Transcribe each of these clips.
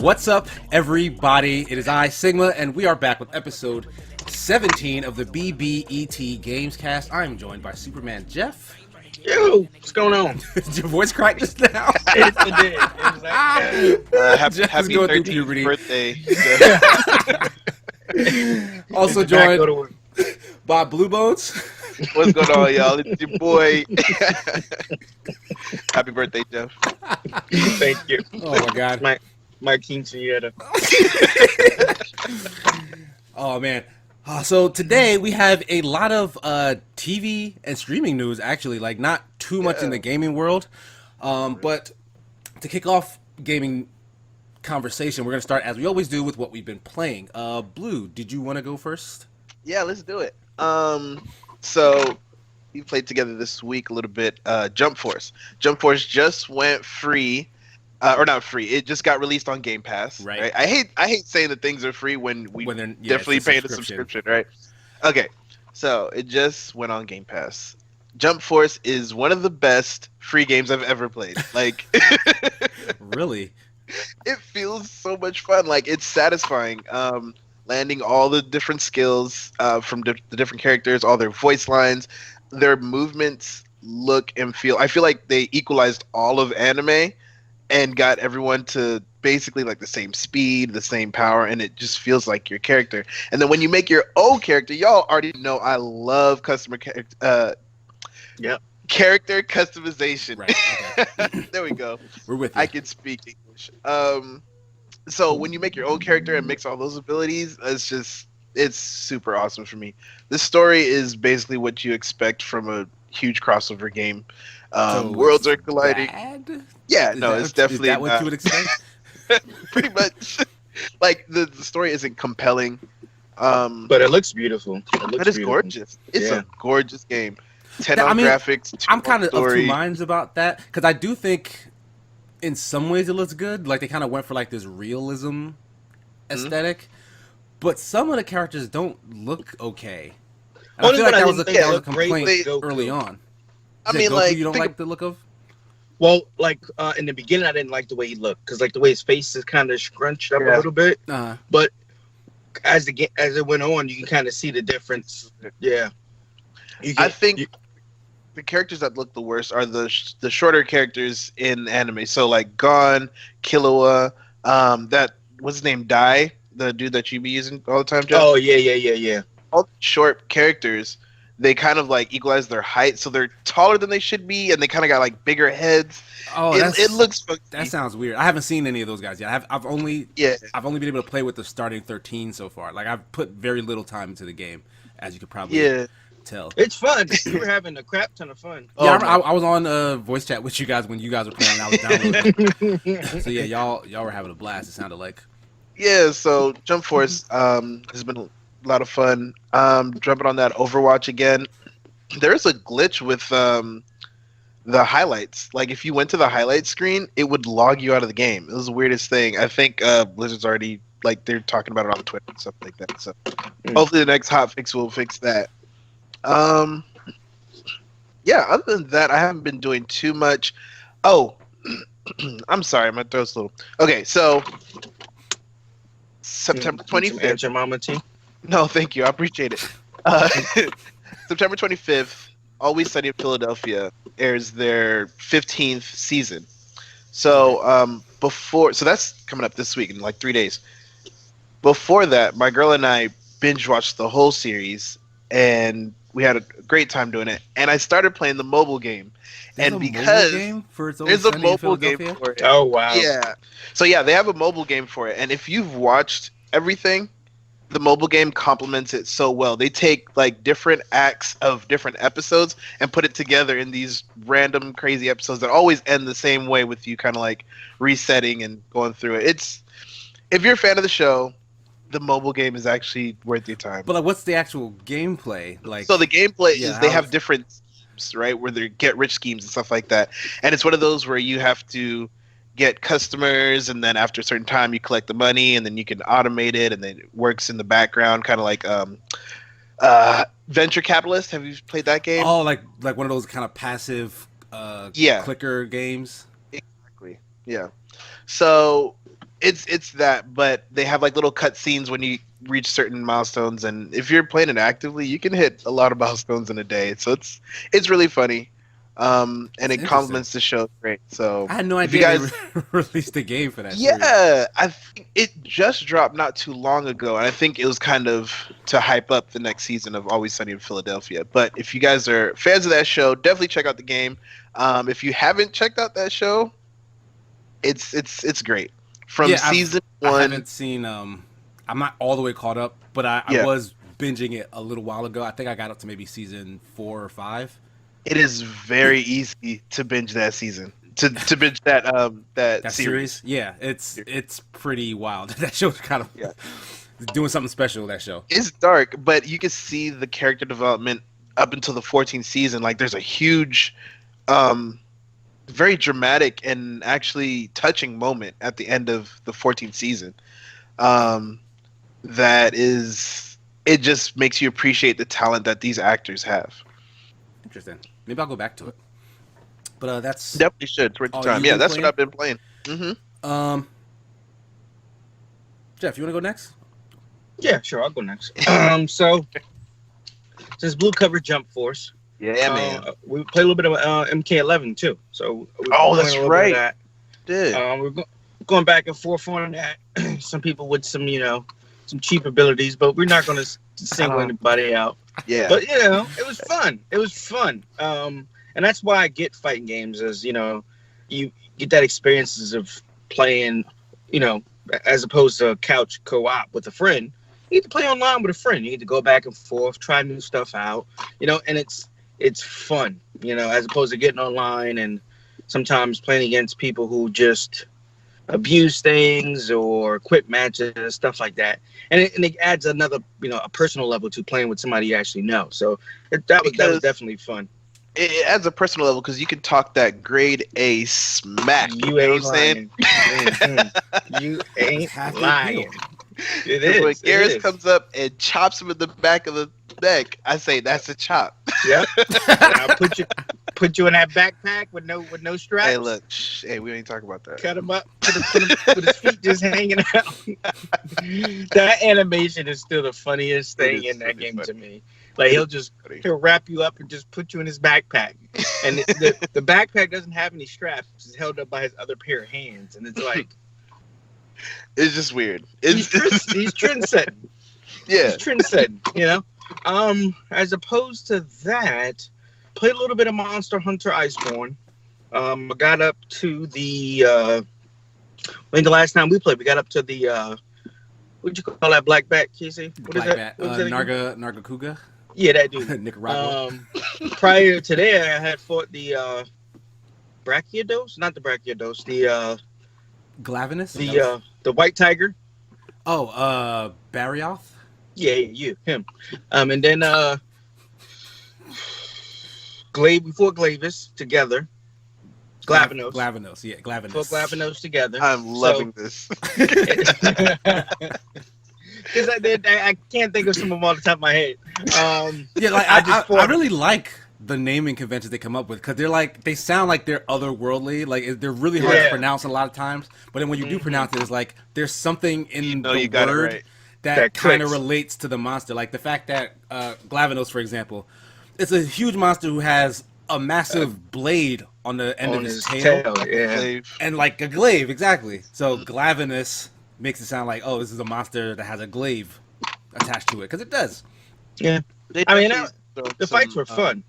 What's up, everybody? It is I, Sigma, and we are back with episode 17 of the BBET GamesCast. I'm joined by Superman Jeff. Yo, what's going on? Did your voice crack just now? It did. It was like, Jeff is Happy going through 13th puberty. birthday. Also back, go to joined work. by Blue Bones. What's going on, y'all? It's your boy. Happy birthday, Jeff. Thank you. Oh my god. My quinceañera. Oh man. So today we have a lot of TV and streaming news, actually, like not too much in the gaming world. But to kick off gaming conversation, we're going to start, as we always do, with what we've been playing. Blue, did you want to go first? Yeah, let's do it. So we played together this week a little bit. Jump Force. Jump Force just went free. Or not free. It just got released on Game Pass. Right. I hate saying that things are free when they're definitely it's a paying a subscription, right? Okay. So it just went on Game Pass. Jump Force is one of the best free games I've ever played. Like Really? it feels so much fun. Like it's satisfying. Landing all the different skills from the different characters, all their voice lines, their movements look and feel. I feel like they equalized all of anime and got everyone to basically like the same speed, the same power, and it just feels like your character. And then when you make your own character, y'all already know I love character customization. Right. Okay. There we go. We're with you. I can speak English. So when you make your own character and mix all those abilities, it's super awesome for me. This story is basically what you expect from a huge crossover game. Worlds are colliding. Bad? Yeah, no, it's definitely is that what you would expect? pretty much. Like the story isn't compelling, But it looks beautiful. but it's gorgeous. It's a gorgeous game. 10 Yeah, on I mean, graphics. 2 I'm on kind of of story. two minds about that, because I do think in some ways it looks good. Like they kind of went for like this realism aesthetic, but some of the characters don't look okay. And I Only feel like one I that was a didn't think complaint looked great was Goku. early on. I Is it mean, Goku like you don't think like the look of? Well, like in the beginning, I didn't like the way he looked because like the way his face is kind of scrunched up a little bit. But as it went on, you can kind of see the difference. Yeah, I think the characters that look the worst are the shorter characters in anime. So like Gon, Killua, that what's his name, Dai, the dude that you be using all the time, Jeff. Oh yeah. All the short characters, they kind of like equalize their height, so they're taller than they should be, and they kind of got like bigger heads. Oh, it looks funky. that sounds weird. I haven't seen any of those guys yet. I've only been able to play with the starting 13 so far. Like I've put very little time into the game, as you could probably tell. It's fun. We were having a crap ton of fun. Yeah, I was on voice chat with you guys when you guys were playing. And I was downloading. So yeah, y'all were having a blast. It sounded like. Yeah, so Jump Force has been a lot of fun. Jumping on that Overwatch again. There's a glitch with the highlights. Like if you went to the highlight screen, it would log you out of the game. It was the weirdest thing. I think Blizzard's already like they're talking about it on Twitter and stuff like that. So hopefully the next hotfix will fix that. Yeah, other than that, I haven't been doing too much. Oh, I'm sorry, my throat's a little. Okay, so September 25th. Your mama tea? No, thank you. I appreciate it. September 25th, Always Sunny in Philadelphia airs their 15th season. So so that's coming up this week in like 3 days. Before that, my girl and I binge watched the whole series, and we had a great time doing it. And I started playing the mobile game. There's and a because mobile game for It's there's Always a Sunny in mobile game Philadelphia? for it. Oh wow. Yeah. So yeah, they have a mobile game for it. And if you've watched everything, the mobile game complements it so well. They take like different acts of different episodes and put it together in these random crazy episodes that always end the same way, with you kind of like resetting and going through it. If you're a fan of the show, the mobile game is actually worth your time. But like, what's the actual gameplay like? So the gameplay is they have different schemes, right? Where they get rich schemes and stuff like that. And it's one of those where you have to get customers, and then after a certain time you collect the money, and then you can automate it, and then it works in the background, kind of like Venture Capitalist. Have you played that game? Oh, like one of those kind of passive clicker games. Exactly. Yeah. So It's that, but they have like little cut scenes when you reach certain milestones, and if you're playing it actively, you can hit a lot of milestones in a day. So it's really funny, and That's it interesting. complements the show great. So I had no if you idea they guys, released a game for that series. yeah, I think it just dropped not too long ago, and I think it was kind of to hype up the next season of Always Sunny in Philadelphia. But if you guys are fans of that show, definitely check out the game. If you haven't checked out that show, it's great. From Yeah, season I one, haven't seen. I'm not all the way caught up, but I yeah, was binging it a little while ago. I think I got up to maybe season 4 or 5. it is very easy to binge that season. To binge that That series. series, yeah, it's pretty wild. That show's kind of Yeah. doing something special. That show. It's dark, but you can see the character development up until the 14th season. Like there's a huge, very dramatic and actually touching moment at the end of the 14th season. That is, it just makes you appreciate the talent that these actors have. Interesting. Maybe I'll go back to it. But that's Definitely should. It's worth the all time. you've Yeah, been that's playing? what I've been playing. Mm-hmm. Jeff. You want to go next? Yeah, sure. I'll go next. So since Blue covered Jump Force, Yeah, man. we played a little bit of MK11 too. So Oh, that's right. Did. Going back and forth on that. Some people with some some cheap abilities, but we're not going to single anybody out. Yeah. But it was fun. It was fun. And that's why I get fighting games, is you get that experiences of playing, as opposed to couch co-op with a friend. You get to play online with a friend. You get to go back and forth, try new stuff out, and it's fun, as opposed to getting online and sometimes playing against people who just abuse things or quit matches, stuff like that. And it adds another, a personal level to playing with somebody you actually know. So that was definitely fun. It adds a personal level because you can talk that grade A smack. You ain't lying. You ain't Half the lying. appeal. It is. When Garrus it is. comes up and chops him in the back of the neck, I say that's a chop. Yep. And I'll put you in that backpack with no straps. Hey, look. Hey, we ain't talking about that. Cut him up, put him with his feet just hanging out. That animation is still the funniest thing in that game to me. Like he'll wrap you up and just put you in his backpack, and the backpack doesn't have any straps. It's held up by his other pair of hands, and it's like It's just weird. he's trendsetting. Yeah. He's trendsetting. As opposed to that, played a little bit of Monster Hunter Iceborne. I got up to the I think the last time we played, we got up to the what'd you call that, black bat, KC? What is that? What is that again? Nargacuga? Yeah, that dude. Nicaragua. Prior to that, I had fought the Brachiodos, not the Brachiodos, the Glavinus? the white tiger. Oh, Barrioth? Yeah, him. And then we fought Glavis together. Glavinos. Glavinos, yeah, Glavinos. Fought Glavinos together. I'm loving this. Because I can't think of some of them off the top of my head. Yeah, like I really like the naming conventions they come up with, because they sound like they're otherworldly. Like they're really hard to pronounce a lot of times. But then when you do pronounce it, it's like there's something in the word that kind of relates to the monster. Like the fact that Glavinos, for example, it's a huge monster who has a massive blade on the end of his tail. Yeah. And And like a glaive, exactly. So Glavinus makes it sound like, oh, this is a monster that has a glaive attached to it, because it does. Yeah. I mean, the fights were fun.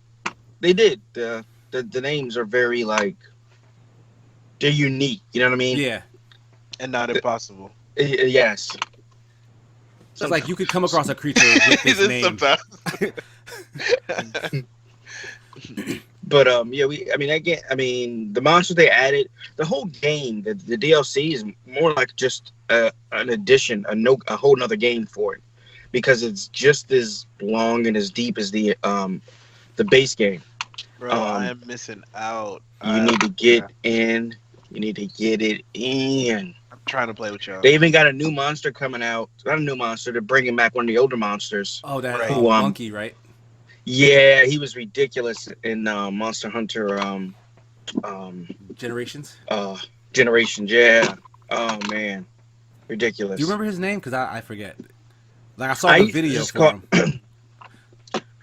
They did. The names are very they're unique. You know what I mean? Yeah. and not impossible. Yes. It's like you could come across a creature with this name. But the monsters they added, the whole game, the DLC is more like just an addition, a whole nother game for it, because it's just as long and as deep as the base game. Bro, I am missing out. You need to get in. You need to get it in. I'm trying to play with y'all. They even got a new monster coming out. Not a new monster. They're bringing back one of the older monsters. Oh, that monkey, right? Yeah, he was ridiculous in Monster Hunter. Generations. Generations. Yeah. Oh man. Ridiculous. Do you remember his name? Because I forget. Like I saw I the video just for call- him.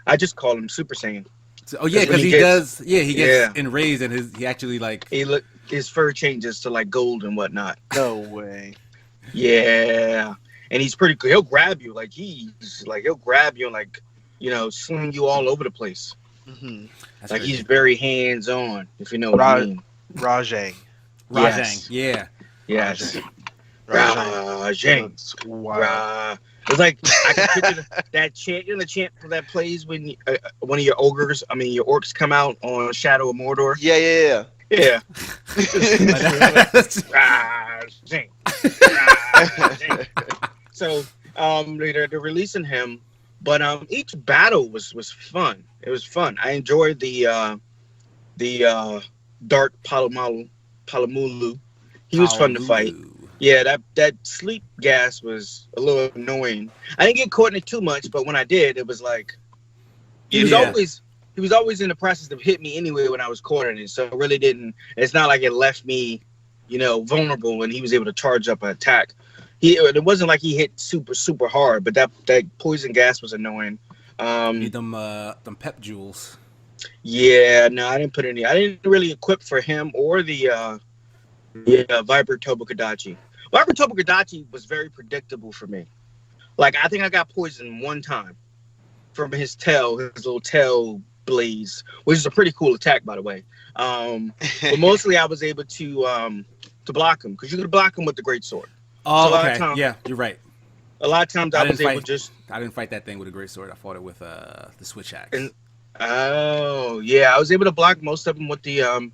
I just call him Super Saiyan. Oh yeah, 'Cause when because he he gets- does. Yeah, he gets Yeah. enraged and he actually like. His fur changes to like gold and whatnot. No way. Yeah, and he's pretty good. He'll grab you he'll grab you and like sling you all over the place. Mm-hmm. That's Like crazy. he's very hands on, if you know what I mean. Rajang. Rajang. Yes. Yeah. Yes. Rajang. Rajang. That's wild. Ra. It's like I can picture that chant. The chant that plays when one of your your orcs come out on Shadow of Mordor. Yeah. Yeah. Rajang. Rajang. So they're releasing him, but each battle was fun. It was fun. I enjoyed the Dark Palamulu. He was fun to fight. Yeah, that sleep gas was a little annoying. I didn't get caught in it too much, but when I did, it was like he was always in the process of hitting me anyway when I was caught in it. So it really didn't. It's not like it left me, vulnerable when he was able to charge up an attack. It wasn't like he hit super hard, but that poison gas was annoying. Need them pep jewels. Yeah, no, I didn't really equip for him or the Viper Tobokadachi. Viper Tobokadachi was very predictable for me. Like I think I got poisoned one time from his little tail blaze, which is a pretty cool attack, by the way. But mostly I was able to block him because you could block him with the great sword. Oh, So a lot of okay. times- Yeah, you're right. A lot of times I was able to just. I didn't fight that thing with a great sword. I fought it with the switch axe. And- Oh yeah, I was able to block most of them with the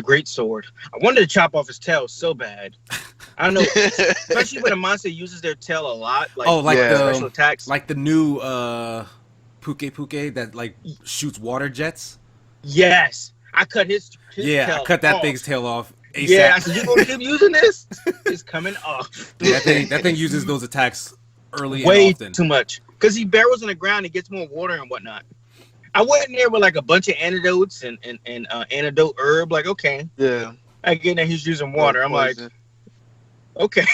great sword. I wanted to chop off his tail so bad. I don't know, especially when a monster uses their tail a lot. Like special attacks. Like the new Puke that like shoots water jets. Yes, I cut his Yeah, tail I cut that off. thing's tail off ASAP. Yeah, I said you gonna keep using this? It's coming off. that thing uses those attacks early Way and often. too much because he barrels in the ground. He gets more water and whatnot. I went in there with like a bunch of antidotes and antidote herb. Like, okay, Yeah. I get that he's using water. I'm like, okay,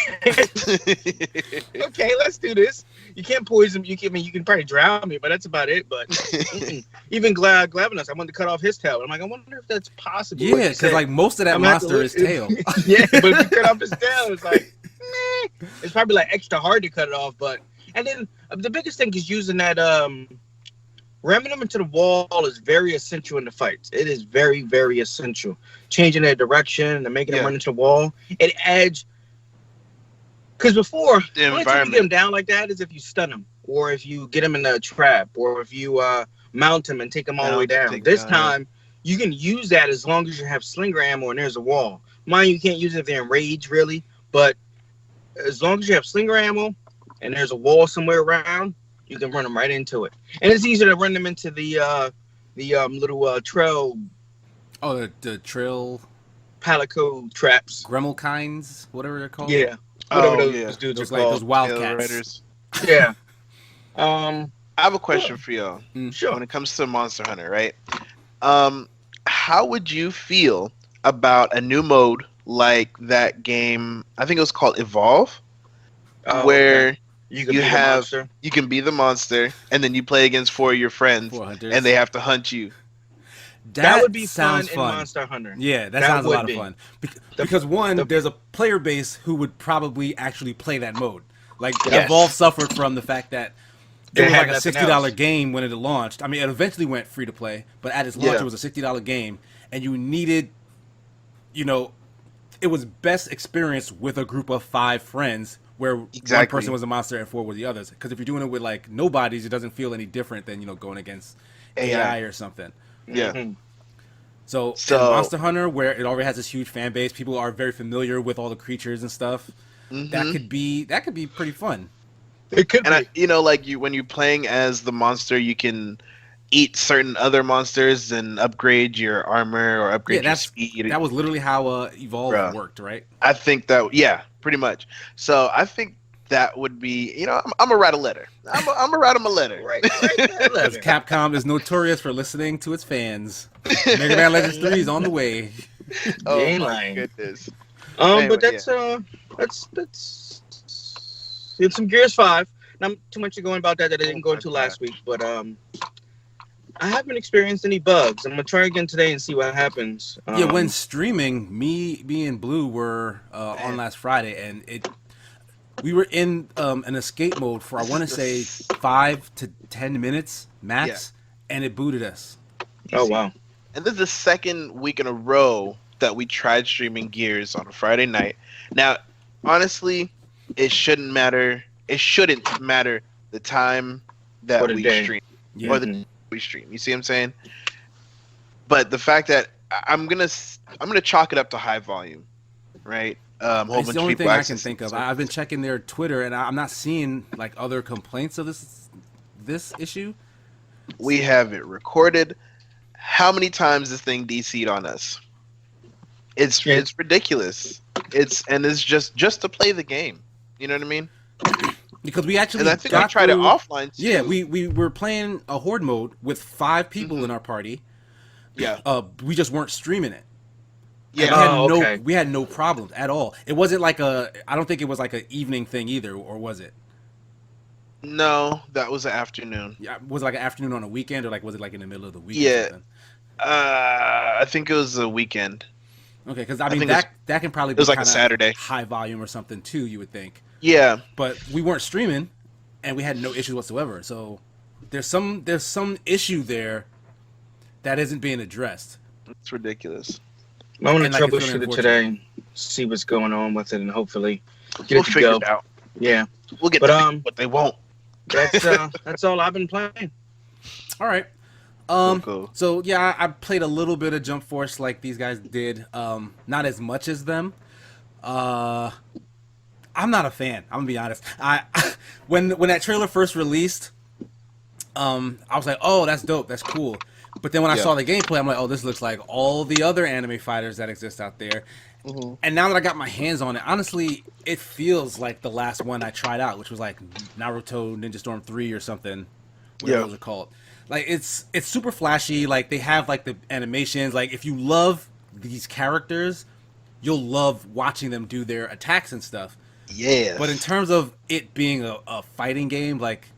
okay, let's do this. You can't poison me. You can probably drown me, but that's about it. But even Glavenus, I wanted to cut off his tail. I'm like, I wonder if that's possible. Yeah, because like most of that monster is tail. Yeah, but if you cut off his tail, it's like, meh. It's probably like extra hard to cut it off. But and then the biggest thing is using that ramming them into the wall is very essential in the fights. It is very, very essential. Changing their direction and making them run into the wall. It adds. Because before, the only time you get them down like that is if you stun them, or if you get them in a trap, or if you mount them and take them all the way down. This time, you can use that as long as you have slinger ammo and there's a wall. Mind you can't use it if they're enraged, really, but as long as you have slinger ammo and there's a wall somewhere around, you can run them right into it. And it's easier to run them into the little trail. Oh, the trail. Palico traps. Gremmelkines, whatever they're called. Yeah. Whatever those dudes just are like called. those wildcats. Yeah. I have a question for y'all. Sure. When it comes to Monster Hunter, right? How would you feel about a new mode like that game? I think it was called Evolve, where you can be the monster, and then you play against 4 of your friends, and they have to hunt you. That would be fun in Monster Hunter. Yeah, that sounds a lot of fun. Because there's a player base who would probably actually play that mode. Like Evolve suffered from the fact that it was like a $60 game when it launched. I mean, it eventually went free to play, but at its launch, it was a $60 game, and you needed, it was best experienced with a group of 5 friends, where one person was a monster and 4 were the others. Because if you're doing it with like nobodies, it doesn't feel any different than going against AI or something. Yeah. Mm-hmm. So Monster Hunter, where it already has this huge fan base, people are very familiar with all the creatures and stuff. Mm-hmm. That could be pretty fun. It could be. And when you're playing as the monster, you can eat certain other monsters and upgrade your armor or upgrade your speed. That was literally how Evolve worked, right? I think that pretty much. So I think that would be, I'm gonna write a letter. I'm gonna write them a letter. Right. Capcom is notorious for listening to its fans. Mega Man Legends 3 is on the way. Oh my goodness. But that's Did some Gears 5. Not too much going about that I didn't go my into God. last week, but I haven't experienced any bugs. I'm gonna try again today and see what happens. Yeah, when streaming, me and Blue were on last Friday, and we were in an escape mode for I This want to is the say s- 5 to 10 minutes max, and it booted us. Oh wow. And this is the second week in a row that we tried streaming Gears on a Friday night. Now, honestly, it shouldn't matter. It shouldn't matter the time that Or the we day. stream Yeah. or the we stream. You see what I'm saying? But the fact that I'm gonna chalk it up to high volume, right? Whole It's bunch the of only people thing I can accessing think of. it. I've been checking their Twitter, and I'm not seeing like other complaints of this issue. We have it recorded. How many times this thing DC'd on us? It's ridiculous. It's just to play the game. You know what I mean? Because we actually And I think I got tried it through- offline too. Yeah, we were playing a horde mode with 5 people in our party. yeah. We just weren't streaming it. Yeah. And we had Oh, okay. we had no problems at all. It wasn't like I don't think it was like an evening thing either, or was it? No, that was an afternoon. Yeah, was it like an afternoon on a weekend, or like was it like in the middle of the week? Yeah. Or something? I think it was a weekend. Okay, because I mean think it was- that can probably it was be like a kinda Saturday. high volume or something too. You would think, Yeah. but we weren't streaming, and we had no issues whatsoever. So there's some issue there that isn't being addressed. It's ridiculous. I'm gonna And, like, it's really troubleshoot it unfortunate. today, see what's going on with it, and hopefully get We'll it to figure go. it out. Yeah, We'll get But, to what they won't. that's all I've been playing. All right. Cool. So yeah, I played a little bit of Jump Force like these guys did. Not as much as them. I'm not a fan. I'm gonna be honest. When that trailer first released, I was like, oh, that's dope. That's cool. But then when I Yeah. saw the gameplay, I'm like, oh, this looks like all the other anime fighters that exist out there. Mm-hmm. And now that I got my hands on it, honestly, it feels like the last one I tried out, which was like Naruto Ninja Storm 3 or something. Whatever Yeah. those are called. Like it's super flashy. Like they have like the animations. Like if you love these characters, you'll love watching them do their attacks and stuff. Yeah. But in terms of it being a fighting game, like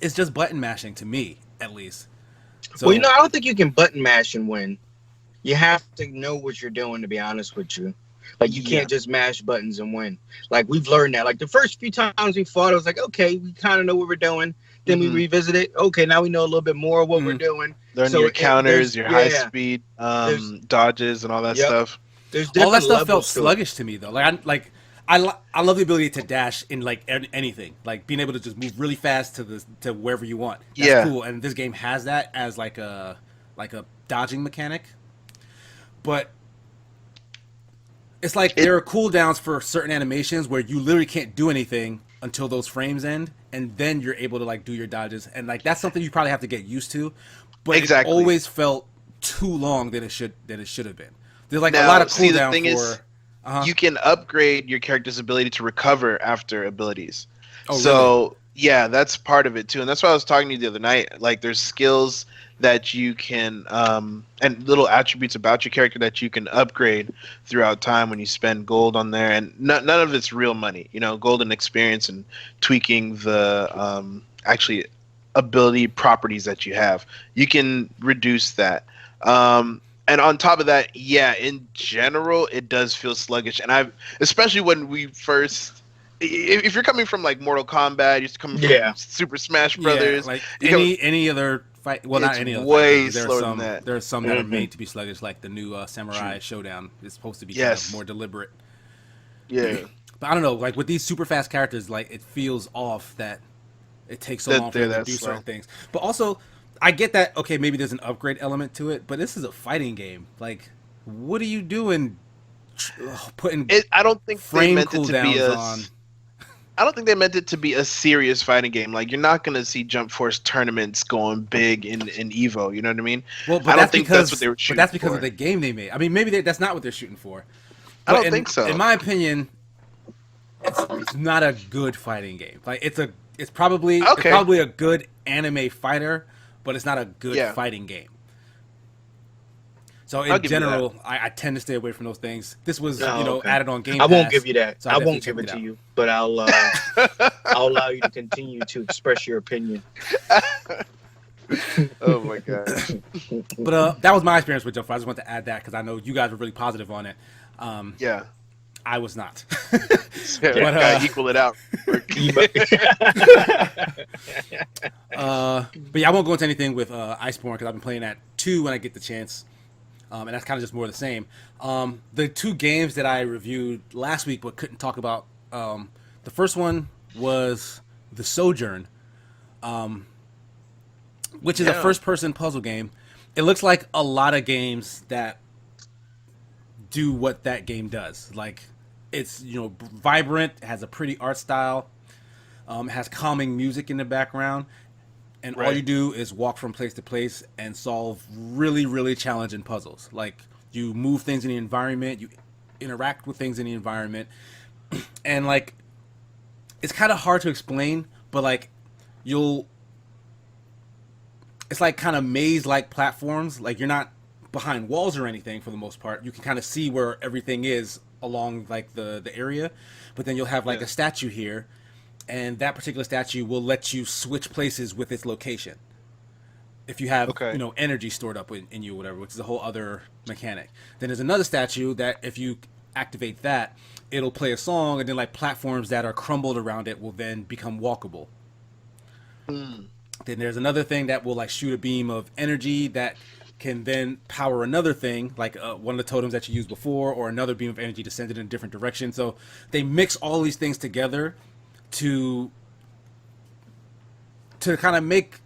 it's just button mashing to me, at least. So, Well, I don't think you can button mash and win. You have to know what you're doing, to be honest with you. Like, you can't just mash buttons and win. Like, we've learned that. Like, the first few times we fought, I was like, okay, we kind of know what we're doing. Then we revisit it. Okay, now we know a little bit more of what we're doing. Learn So your counters, your high yeah. speed There's- dodges, and all that Yep. stuff. There's all that different stuff felt levels to it. sluggish to me, though. I love the ability to dash in like anything, like being able to just move really fast to wherever you want. That's Yeah. cool. And this game has that as like a dodging mechanic. But it's like there are cooldowns for certain animations where you literally can't do anything until those frames end, and then you're able to like do your dodges, and like that's something you probably have to get used to. But Exactly. it always felt too long than it should have been. There's like a Now, lot of see, the cooldown thing for. is, you can upgrade your character's ability to recover after abilities. Oh, So yeah, that's part of it too, and that's why I was talking to you the other night. Like, there's skills that you can and little attributes about your character that you can upgrade throughout time when you spend gold on there, and none of it's real money. Gold and experience and tweaking the actually ability properties that you have. You can reduce that. And on top of that, yeah, in general, it does feel sluggish. And especially when we first, if you're coming from like Mortal Kombat, you're coming from Super Smash Brothers, like you any other fight. Well, not It's any other. way fight, there are slower some, than that. There are some that are made to be sluggish, like the new Samurai Showdown is supposed to be kind of more deliberate. Yeah. But I don't know, like with these super fast characters, like it feels off that it takes so long for them to do certain things. But also, I get that. Okay, maybe there's an upgrade element to it, but this is a fighting game. Like, what are you doing? Putting I don't think they frame meant it to be cooldowns on. I don't think they meant it to be a serious fighting game. Like, you're not going to see Jump Force tournaments going big in Evo. You know what I mean? Well, but I don't that's think because, that's what they were shooting But that's because for. of the game they made. I mean, maybe that's not what they're shooting for. I But don't think so. In my opinion, it's not a good fighting game. Like it's probably a good anime fighter, but it's not a good fighting game. So in general, I tend to stay away from those things. This was added on Game Pass. I won't give you that. So I definitely won't give check it to out. you, but I'll I'll allow you to continue to express your opinion. Oh my gosh. But that was my experience with Jump Force. I just want to add that because I know you guys were really positive on it. Yeah. I was not. But, gotta equal it out. But yeah, I won't go into anything with Iceborne because I've been playing that 2 when I get the chance. And that's kind of just more of the same. The 2 games that I reviewed last week but couldn't talk about, the first one was The Sojourn, which is a first-person puzzle game. It looks like a lot of games that do what that game does. Like, it's, vibrant, it has a pretty art style, it has calming music in the background, and all you do is walk from place to place and solve really, really challenging puzzles. Like, you move things in the environment, you interact with things in the environment, and, like, it's kind of hard to explain, but, like, it's like kind of maze-like platforms. Like, you're not behind walls or anything for the most part. You can kind of see where everything is along, like, the area, but then you'll have, like, a statue here, and that particular statue will let you switch places with its location if you have energy stored up in you or whatever, which is a whole other mechanic. Then there's another statue that if you activate that, it'll play a song, and then, like, platforms that are crumbled around it will then become walkable. Then there's another thing that will, like, shoot a beam of energy that can then power another thing, like one of the totems that you used before, or another beam of energy to send it in a different direction. So they mix all these things together to kind of make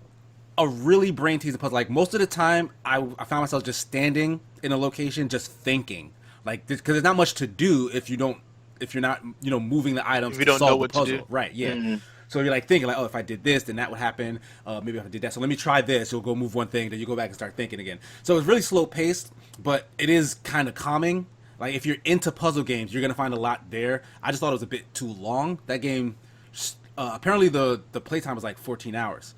a really brain-teasing puzzle. Like, most of the time, I found myself just standing in a location, just thinking, like, because there's not much to do if you're not moving the items to solve the puzzle. Right? Yeah. Mm-hmm. So you're, like, thinking, like, oh, if I did this, then that would happen. Maybe if I did that, so let me try this. You'll go move one thing, then you go back and start thinking again. So it's really slow-paced, but it is kind of calming. Like, if you're into puzzle games, you're gonna find a lot there. I just thought it was a bit too long. That game, apparently the playtime was like 14 hours.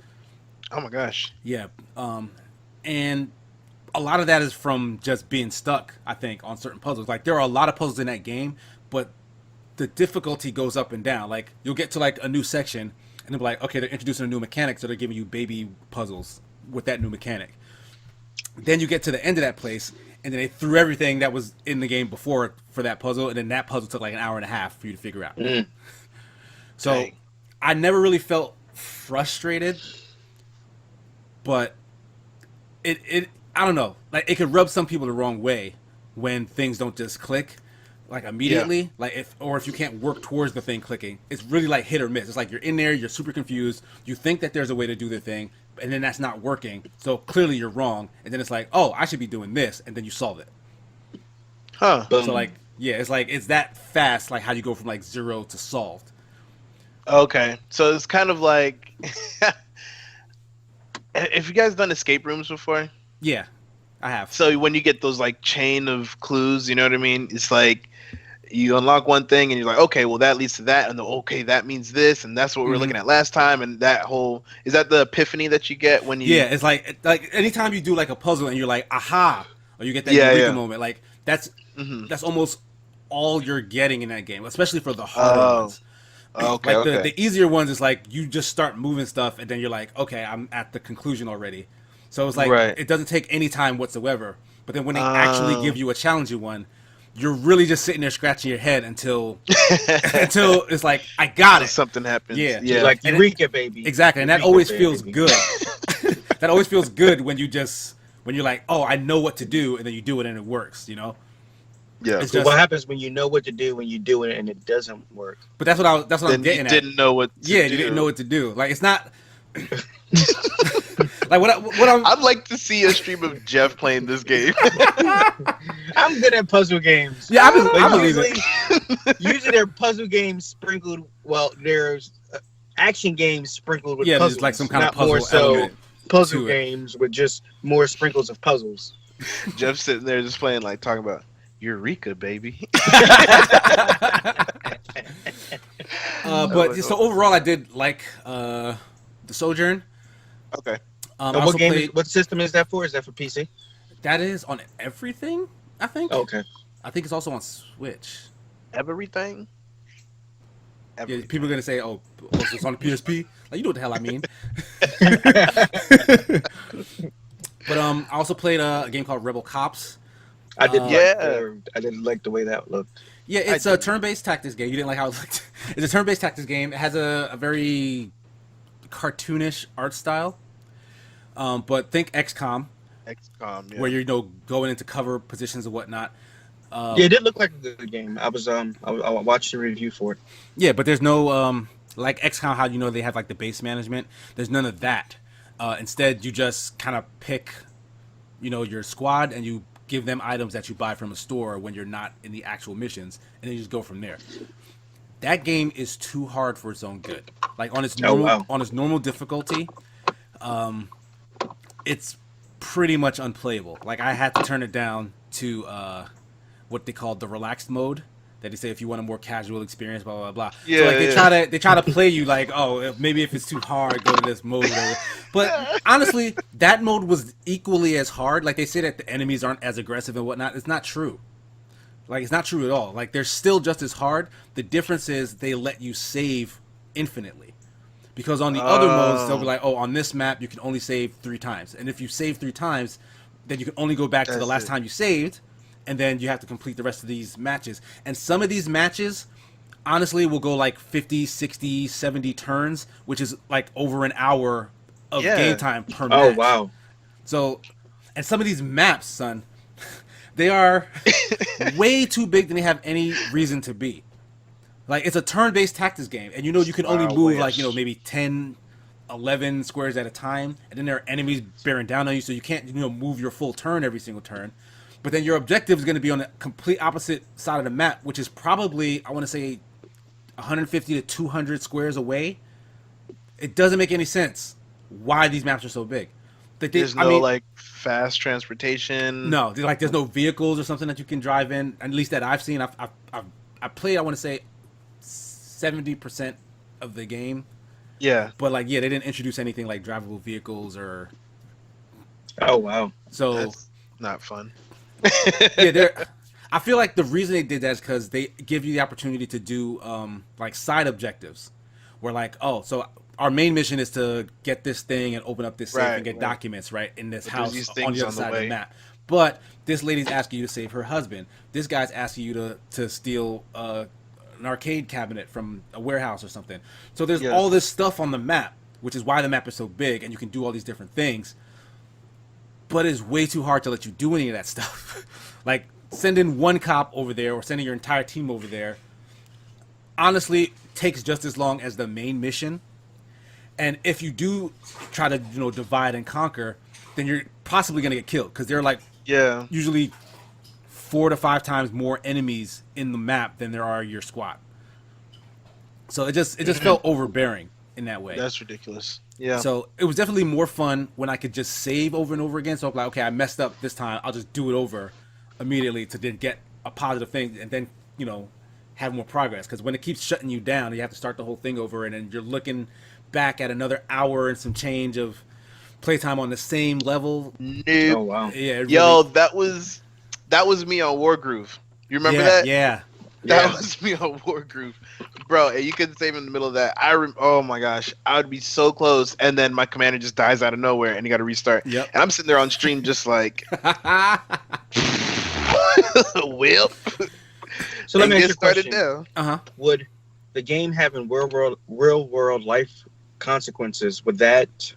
Oh my gosh. Yeah. And a lot of that is from just being stuck, I think, on certain puzzles. Like, there are a lot of puzzles in that game, but the difficulty goes up and down. Like, you'll get to, like, a new section, and they'll be like, okay, they're introducing a new mechanic, so they're giving you baby puzzles with that new mechanic. Then you get to the end of that place, and then they threw everything that was in the game before for that puzzle, and then that puzzle took like an hour and a half for you to figure out. So dang. I never really felt frustrated, but it I don't know, like, it could rub some people the wrong way when things don't just click, like, immediately. Yeah. Like, if you can't work towards the thing clicking, it's really like hit or miss. It's like you're in there, you're super confused, you think that there's a way to do the thing, and then that's not working, so clearly you're wrong, and then it's like, oh, I should be doing this, and then you solve it. Huh. So, like, yeah, it's that fast, like, how you go from, like, 0 to solved. Okay, so it's kind of like, have you guys done escape rooms before? Yeah, I have. So when you get those, like, chain of clues, you know what I mean? It's like, you unlock one thing and you're like, okay, well, that leads to that, and okay, that means this, and that's what we were looking at last time, and that whole, is that the epiphany that you get when you... Yeah, it's like anytime you do, like, a puzzle and you're like, aha, or you get that eureka moment, like, that's almost all you're getting in that game, especially for the harder ones. Okay, like, the easier ones is like, you just start moving stuff, and then you're like, okay, I'm at the conclusion already. So it's like, it doesn't take any time whatsoever, but then when they actually give you a challenging one, you're really just sitting there scratching your head until it's like, I got it. Something happens. Yeah. You're like, Eureka, baby. Exactly, and that always feels good. That always feels good when you're like, oh, I know what to do, and then you do it and it works, you know? Yeah. So what happens when you know what to do when you do it and it doesn't work? But that's what I'm getting at. You didn't know what to do. Yeah, you didn't know what to do. Like, it's not... Like, I'd like to see a stream of Jeff playing this game. I'm good at puzzle games. Yeah, I believe it. Usually they're puzzle games sprinkled. Well, there's action games sprinkled with puzzles. There's like some kind of puzzle more so element puzzle games with just more sprinkles of puzzles. Jeff's sitting there just playing, like, talking about Eureka, baby. But so overall, I did like The Sojourn. Okay. What system is that for? Is that for PC? That is on everything, I think. Okay. I think it's also on Switch. Everything? Every people are gonna say, "Oh, it's on the PSP." Like, you know what the hell I mean. But I also played a game called Rebel Cops. I didn't Yeah. I didn't like the way that looked. Yeah, it's I a did. turn-based tactics game. You didn't like how it looked. It's a turn-based tactics game. It has a very cartoonish art style. But think XCOM, XCOM. Yeah. where you're going into cover positions and whatnot. Yeah, it did look like a good game. I watched the review for it. Yeah, but there's no like XCOM, how they have like the base management. There's none of that. Instead, you just kind of pick, your squad, and you give them items that you buy from a store when you're not in the actual missions, and then you just go from there. That game is too hard for its own good. Like on its normal difficulty, it's pretty much unplayable. Like I had to turn it down to what they call the relaxed mode. That they say if you want a more casual experience, blah blah blah. Yeah, So like they try to play you like, oh, maybe if it's too hard, go to this mode. But honestly, that mode was equally as hard. Like they say that the enemies aren't as aggressive and whatnot. It's not true. Like it's not true at all. Like they're still just as hard. The difference is they let you save infinitely. Because on the other modes, they'll be like, oh, on this map you can only save 3 times, and if you save 3 times, then you can only go back to the last time you saved. And then you have to complete the rest of these matches. And some of these matches, honestly, will go like 50, 60, 70 turns, which is like over an hour of game time per match. Oh, wow. So, and some of these maps, son, they are way too big than they have any reason to be. Like, it's a turn-based tactics game. And you can only move like, maybe 10, 11 squares at a time. And then there are enemies bearing down on you, so you can't, move your full turn every single turn. But then your objective is going to be on the complete opposite side of the map, which is probably, I want to say, 150 to 200 squares away. It doesn't make any sense why these maps are so big. There's no fast transportation. No, there's no vehicles or something that you can drive in. At least that I've seen. I played, I want to say, 70% of the game. Yeah. But they didn't introduce anything like drivable vehicles or. Oh wow. So that's not fun. Yeah, I feel like the reason they did that is because they give you the opportunity to do side objectives, where so our main mission is to get this thing and open up this safe and get documents in this house on the other side of the map. But this lady's asking you to save her husband. This guy's asking you to steal an arcade cabinet from a warehouse or something. So there's all this stuff on the map, which is why the map is so big, and you can do all these different things. But it's way too hard to let you do any of that stuff. Like, sending one cop over there or sending your entire team over there, honestly, takes just as long as the main mission. And if you do try to, divide and conquer, then you're possibly going to get killed. Because there are, usually 4 to 5 times more enemies in the map than there are your squad. So it just felt overbearing in that way. That's ridiculous. Yeah. So it was definitely more fun when I could just save over and over again. So I'm like, okay, I messed up this time. I'll just do it over immediately to then get a positive thing and then, have more progress. Because when it keeps shutting you down, you have to start the whole thing over. And then you're looking back at another hour and some change of playtime on the same level. Nope. Oh, wow. Yeah. Yo, that was me on Wargroove. You remember that? Yeah. That was me on Wargroove. Bro, and you couldn't save in the middle of that. Oh my gosh, I would be so close, and then my commander just dies out of nowhere, and you got to restart. Yep. And I'm sitting there on stream just like, whip. So let me ask you a started question. now. Would the game having real world life consequences, would that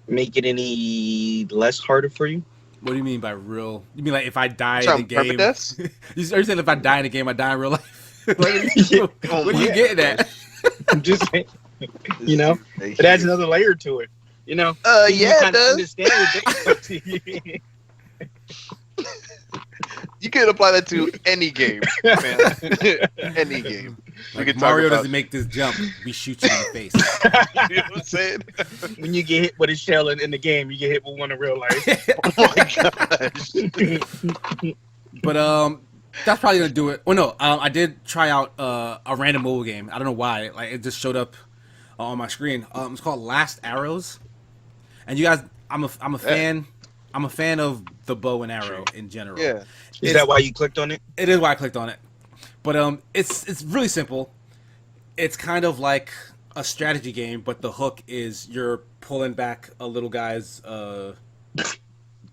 make it any less harder for you? What do you mean by real? You mean like if I die in the Perfect game? deaths? Are you saying if I die in the game, I die in real life? What are you getting at? I'm just saying, it adds another layer to it. Yeah, it does. Understand You can apply that to any game, man. Any game. Like Mario doesn't make this jump. We shoot you in the face. You know what I'm saying? When you get hit with a shell in the game, you get hit with one in real life. Oh my gosh. But that's probably gonna do it. Well, no, I did try out a random mobile game. I don't know why. Like it just showed up on my screen. It's called Last Arrows, and you guys, I'm a fan. I'm a fan of the bow and arrow in general. Yeah. Is that why you clicked on it? It is why I clicked on it. But it's really simple. it's kind of like a strategy game, but the hook is you're pulling back a little guy's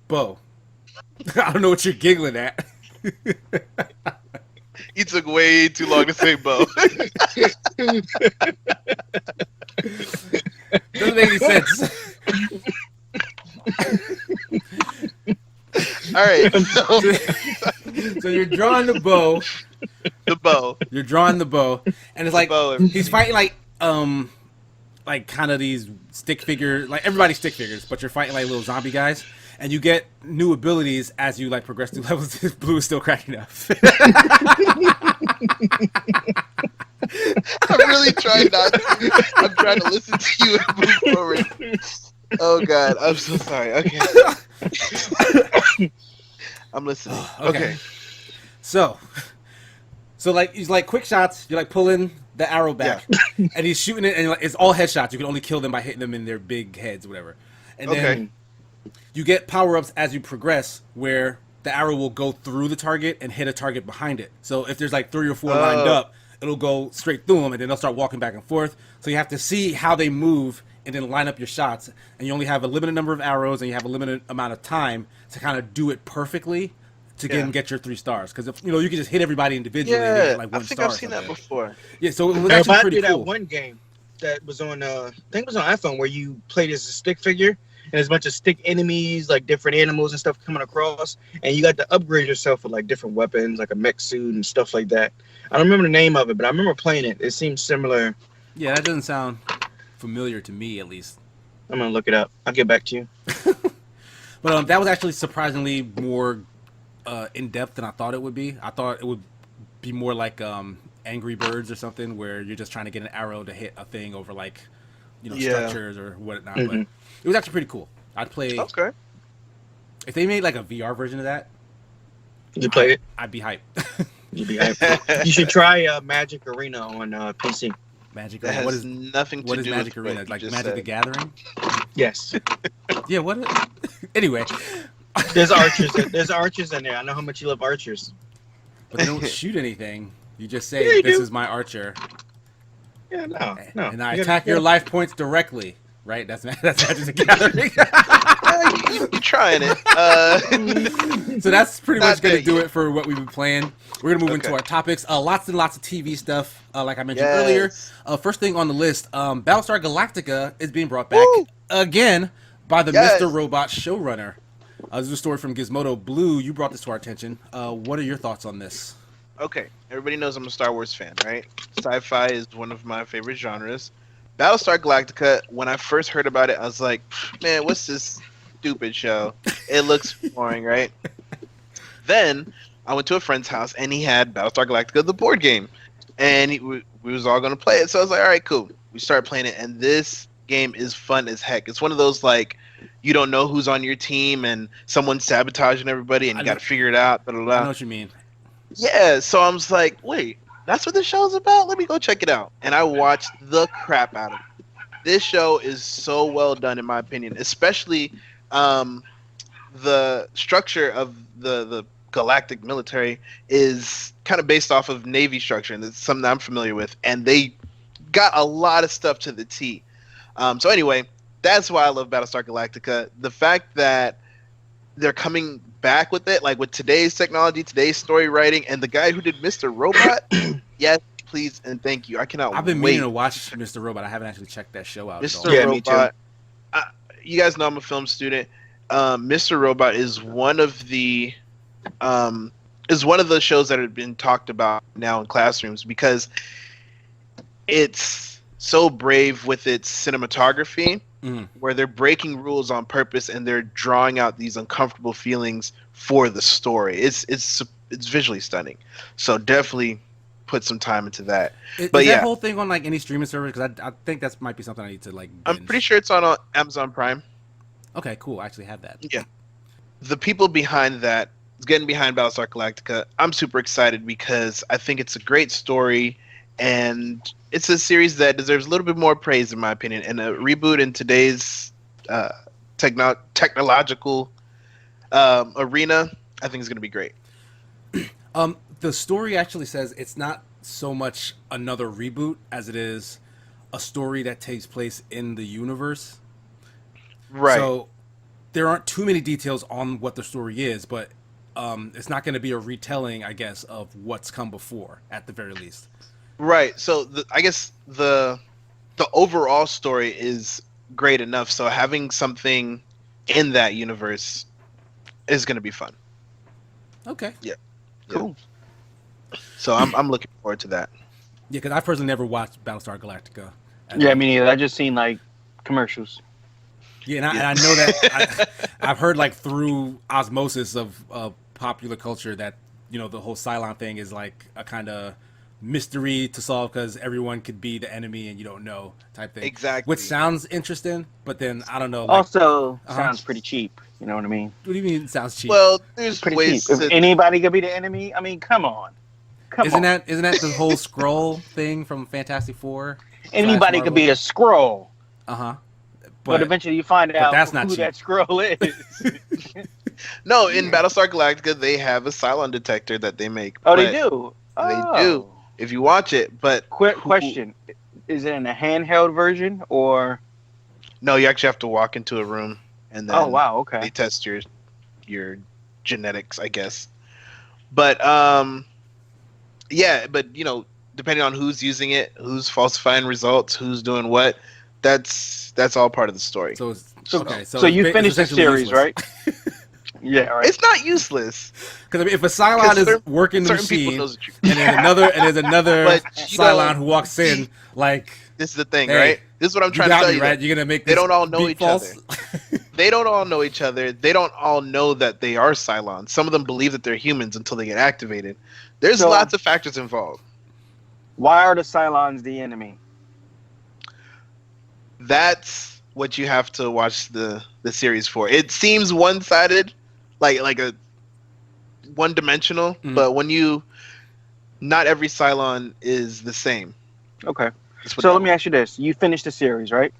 bow. I don't know what you're giggling at. You took way too long to say bow. Doesn't make any sense. All right. So you're drawing the bow. The bow. You're drawing the bow, and it's like bow. he's fighting like kind of these stick figures, like everybody's stick figures, but you're fighting like little zombie guys, and you get new abilities as you like progress through levels. Blue is still cracking up. I'm really trying not to. I'm trying to listen to you and move forward. Oh God, I'm so sorry. Okay. I'm listening. Okay. So like he's like quick shots. You're like pulling the arrow back, and he's shooting it, and it's all headshots. You can only kill them by hitting them in their big heads, or whatever. And then you get power ups as you progress, where the arrow will go through the target and hit a target behind it. So if there's like 3 or 4 lined up, it'll go straight through them, and then they'll start walking back and forth. So you have to see how they move and then line up your shots. And you only have a limited number of arrows, and you have a limited amount of time to kind of do it perfectly to get your 3 stars. Because if you can just hit everybody individually and get like 1 I think star. I've seen that before. Yeah, so it was actually pretty cool. That one game that was on, I think it was on iPhone, where you played as a stick figure. And there's a bunch of stick enemies, like different animals and stuff coming across. And you got to upgrade yourself with like different weapons, like a mech suit and stuff like that. I don't remember the name of it, but I remember playing it. It seems similar. Yeah, that doesn't sound familiar to me, at least. I'm going to look it up. I'll get back to you. But that was actually surprisingly more in-depth than I thought it would be. I thought it would be more like Angry Birds or something, where you're just trying to get an arrow to hit a thing over like, structures or whatnot. But it was actually pretty cool. I'd play. Okay. If they made like a VR version of that, You play it? I'd be hyped. You'd be hyped. You should try Magic Arena on PC. Magic That Arena. has nothing to What do is Magic with Arena? what Like you Magic just the said. Gathering? Yes. Yeah. What? Anyway, There's archers. There's archers in there. I know how much you love archers. but they don't shoot anything. You just say, Yeah, you "This do. is my archer," Yeah, no. and I You gotta- attack your life points directly. Right? That's Magic the Gathering. You're trying it. So that's pretty much Not going to there do yet. it for what we've been playing. We're going to move into Okay. our topics. Lots and lots of TV stuff, like I mentioned earlier. Yes. First thing on the list, Battlestar Galactica is being brought back Woo! again by the Yes. Mr. Robot showrunner. This is a story from Gizmodo. Blue, you brought this to our attention. What are your thoughts on this? Okay, everybody knows I'm a Star Wars fan, right? Sci-fi is one of my favorite genres. Battlestar Galactica, when I first heard about it, I was like, man, what's this stupid show? It looks boring, right? Then I went to a friend's house, and he had Battlestar Galactica, the board game. And we was all going to play it, so I was like, all right, cool. We started playing it, and this game is fun as heck. It's one of those, like, you don't know who's on your team, and someone's sabotaging everybody, and you got to figure it out. Blah, blah, I blah. know what you mean. Yeah, so I was like, wait, that's what this show's about? Let me go check it out. And I watched the crap out of it. This show is so well done, in my opinion, especially the structure of the galactic military is kind of based off of Navy structure, and it's something I'm familiar with. And they got a lot of stuff to the T. So anyway, that's why I love Battlestar Galactica. The fact that they're coming back with it, like with today's technology, today's story writing, and the guy who did Mr. Robot, yes, please and thank you. I cannot I've been wait. meaning to watch Mr. Robot. I haven't actually checked that show out. Mr. At all. Yeah, me too. Robot. You guys know I'm a film student. Mr. Robot is one of the shows that have been talked about now in classrooms because it's so brave with its cinematography, where they're breaking rules on purpose and they're drawing out these uncomfortable feelings for the story. It's visually stunning. So definitely put some time into that. Is But that yeah. whole thing on like any streaming service? Because I think that might be something I need to like. I'm binge. pretty sure it's on Amazon Prime. Okay, cool. I actually have that. Yeah. The people behind that, getting behind Battlestar Galactica, I'm super excited because I think it's a great story and it's a series that deserves a little bit more praise, in my opinion. And a reboot in today's technological arena, I think is going to be great. The story actually says it's not so much another reboot as it is a story that takes place in the universe. Right. So there aren't too many details on what the story is, but it's not going to be a retelling, I guess, of what's come before at the very least. Right. So I guess the overall story is great enough. So having something in that universe is going to be fun. Okay. Yeah. Cool. So I'm looking forward to that. Yeah, because I personally never watched Battlestar Galactica. Yeah, me neither. I just seen like commercials. Yeah, and I know that I've heard like through osmosis of popular culture that the whole Cylon thing is like a kind of mystery to solve because everyone could be the enemy and you don't know type thing. Exactly. Which sounds interesting, but then I don't know. Like, Also, sounds pretty cheap. You know what I mean? what do you mean it sounds cheap? Well, there's Pretty ways cheap. to. If anybody could be the enemy, I mean, come on. isn't that the whole scroll thing from Fantastic Four? Anybody could be a scroll. Uh-huh. But eventually you find out that's not who cheap. that scroll is. No, in Battlestar Galactica, they have a Cylon detector that they make. Oh, but they do? They do. If you watch it, but... Quick question. Is it in a handheld version, or... No, you actually have to walk into a room, and then okay. they test your genetics, I guess. But, yeah, but, depending on who's using it, who's falsifying results, who's doing what, that's all part of the story. So you finished the series, right? Yeah, right. It's not useless. Because if a Cylon is working the machine, and there's another But, Cylon who walks in, like this is the thing, hey, right? This is what I'm trying to tell you. Right? You're gonna make they this don't all know beat each false? other. They don't all know each other. They don't all know that they are Cylons. Some of them believe that they're humans until they get activated. There's lots of factors involved. Why are the Cylons the enemy? That's what you have to watch the series for. It seems one-sided, like a one-dimensional, but when not every Cylon is the same. Okay. So let me ask you this: you finished the series, right?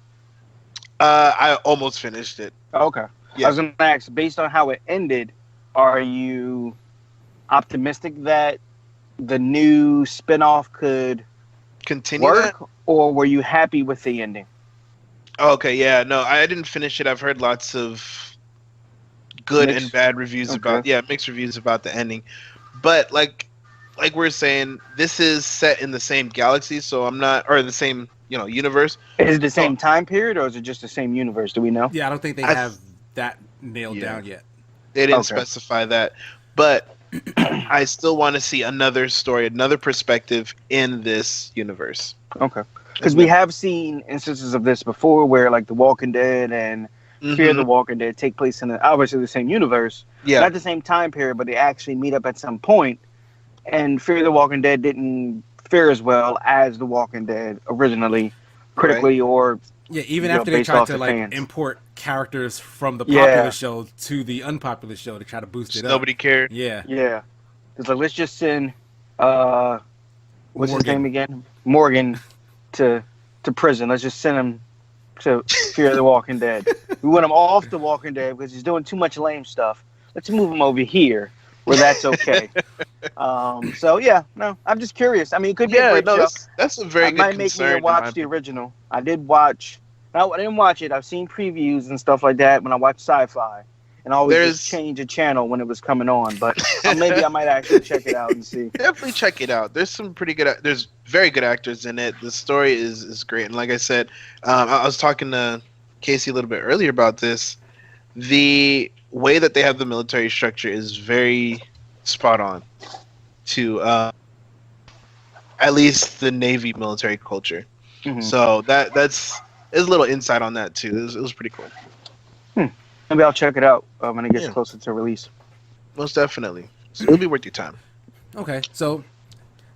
I almost finished it. Okay. Yeah. I was going to ask, based on how it ended, are you optimistic that the new spinoff could continue work, or were you happy with the ending? Okay, yeah, no, I didn't finish it. I've heard lots of good and bad reviews mixed reviews about the ending. But like we're saying, this is set in the same galaxy, so or the same, universe. Is it the same time period, or is it just the same universe? Do we know? Yeah, I don't think they have that nailed down yet. They didn't specify that. But I still want to see another story, another perspective in this universe. Okay. Because we have seen instances of this before where, like, The Walking Dead and Fear the Walking Dead take place in obviously the same universe. Yeah. Not the same time period, but they actually meet up at some point. And Fear the Walking Dead didn't fare as well as The Walking Dead originally, critically, or... Yeah, even after they tried to, import characters from the popular show to the unpopular show to try to boost it up. Nobody cared. Yeah. Yeah. It's like, let's just send... what's his name again? Morgan... to prison. Let's just send him to Fear the Walking Dead. We want him off The Walking Dead because he's doing too much lame stuff. Let's move him over here where that's okay. So yeah, no, I'm just curious. I mean, it could be a great show. That's a very good concern. Might make me watch the original. I did watch. No, I didn't watch it. I've seen previews and stuff like that when I watch sci-fi. And I always just change a channel when it was coming on, but maybe I might actually check it out and see. Definitely check it out. There's some pretty good. There's very good actors in it. The story is great, and like I said, I was talking to Casey a little bit earlier about this. The way that they have the military structure is very spot on to at least the Navy military culture. Mm-hmm. So that's a little insight on that too. It was pretty cool. Maybe I'll check it out when it gets closer to release. Most definitely. So it'll be worth your time. Okay, so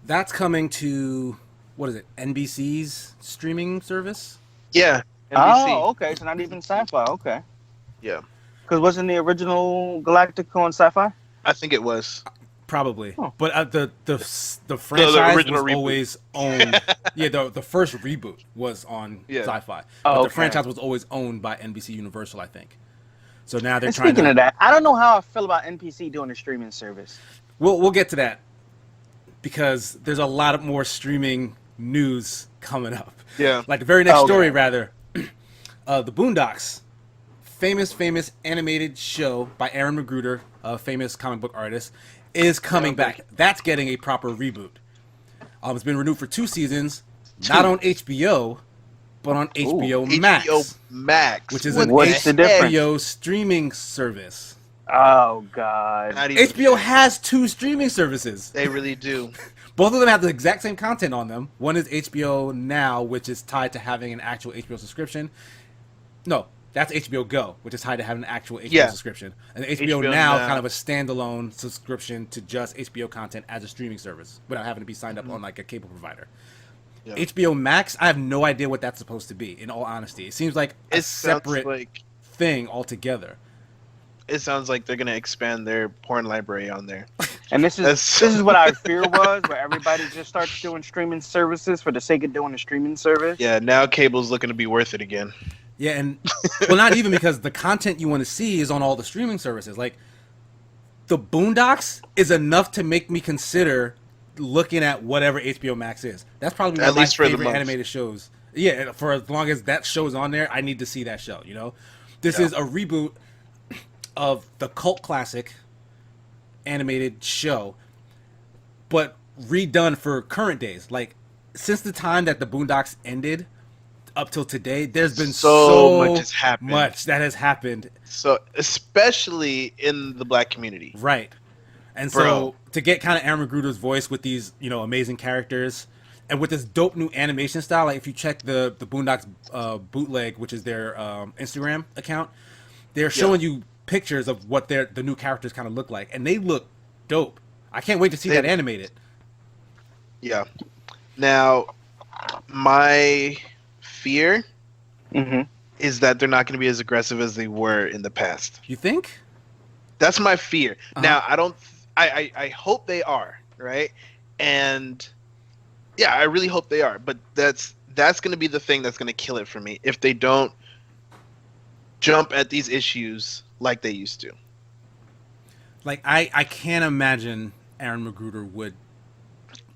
that's coming to, what is it, NBC's streaming service? Yeah, NBC. Oh, okay, so not even Sci-Fi, okay. Yeah. Because wasn't the original Galactica on Sci-Fi? I think it was. Probably. Oh. But the franchise was reboot. Always owned. Yeah, the first reboot was on Sci-Fi. But the franchise was always owned by NBC Universal, I think. So now they're trying to... Speaking of that, I don't know how I feel about NBC doing a streaming service. We'll get to that. because there's a lot of more streaming news coming up. Yeah. Like the very next Oh, story, yeah. rather, the Boondocks, famous animated show by Aaron Magruder, a famous comic book artist, is coming back. That's getting a proper reboot. It's been renewed for 2 seasons, not on HBO, but on HBO Max, HBO Max, which is What an the What's the heck? difference? HBO streaming service. Oh God. Not even HBO has 2 streaming services. They really do. Both of them have the exact same content on them. One is HBO Now, which is tied to having an actual HBO subscription. No, that's HBO Go, which is tied to having an actual HBO subscription. And HBO HBO Now, Now. kind of a standalone subscription to just HBO content as a streaming service without having to be signed up on like a cable provider. Yeah. HBO Max, I have no idea what that's supposed to be, in all honesty. It seems like a It sounds separate like thing altogether. it sounds like they're gonna expand their porn library on there. And this is what our fear was, where everybody just starts doing streaming services for the sake of doing a streaming service. Yeah, now cable's looking to be worth it again. Yeah, and well, not even, because the content you want to see is on all the streaming services. Like, the Boondocks is enough to make me consider looking at whatever HBO Max is. That's probably one At of my least for the favorite month. animated shows. Yeah, for as long as that show's on there, I need to see that show. You know, this is a reboot of the cult classic animated show, but redone for current days. Like, since the time that the Boondocks ended up till today, there's been So much has happened. much that has happened. So especially in the black community. Right. And Bro. so to get kind of Aaron Magruder's voice with these, you know, amazing characters and with this dope new animation style, like if you check the Boondocks bootleg, which is their Instagram account, they're showing you pictures of what the new characters kind of look like, and they look dope. I can't wait to see that animated. Yeah. Now, my fear Mm-hmm. is that they're not going to be as aggressive as they were in the past. You think? That's my fear. Uh-huh. Now, I don't. I hope they are, right? And yeah, I really hope they are. But that's going to be the thing that's going to kill it for me if they don't jump at these issues like they used to. Like, I can't imagine Aaron Magruder would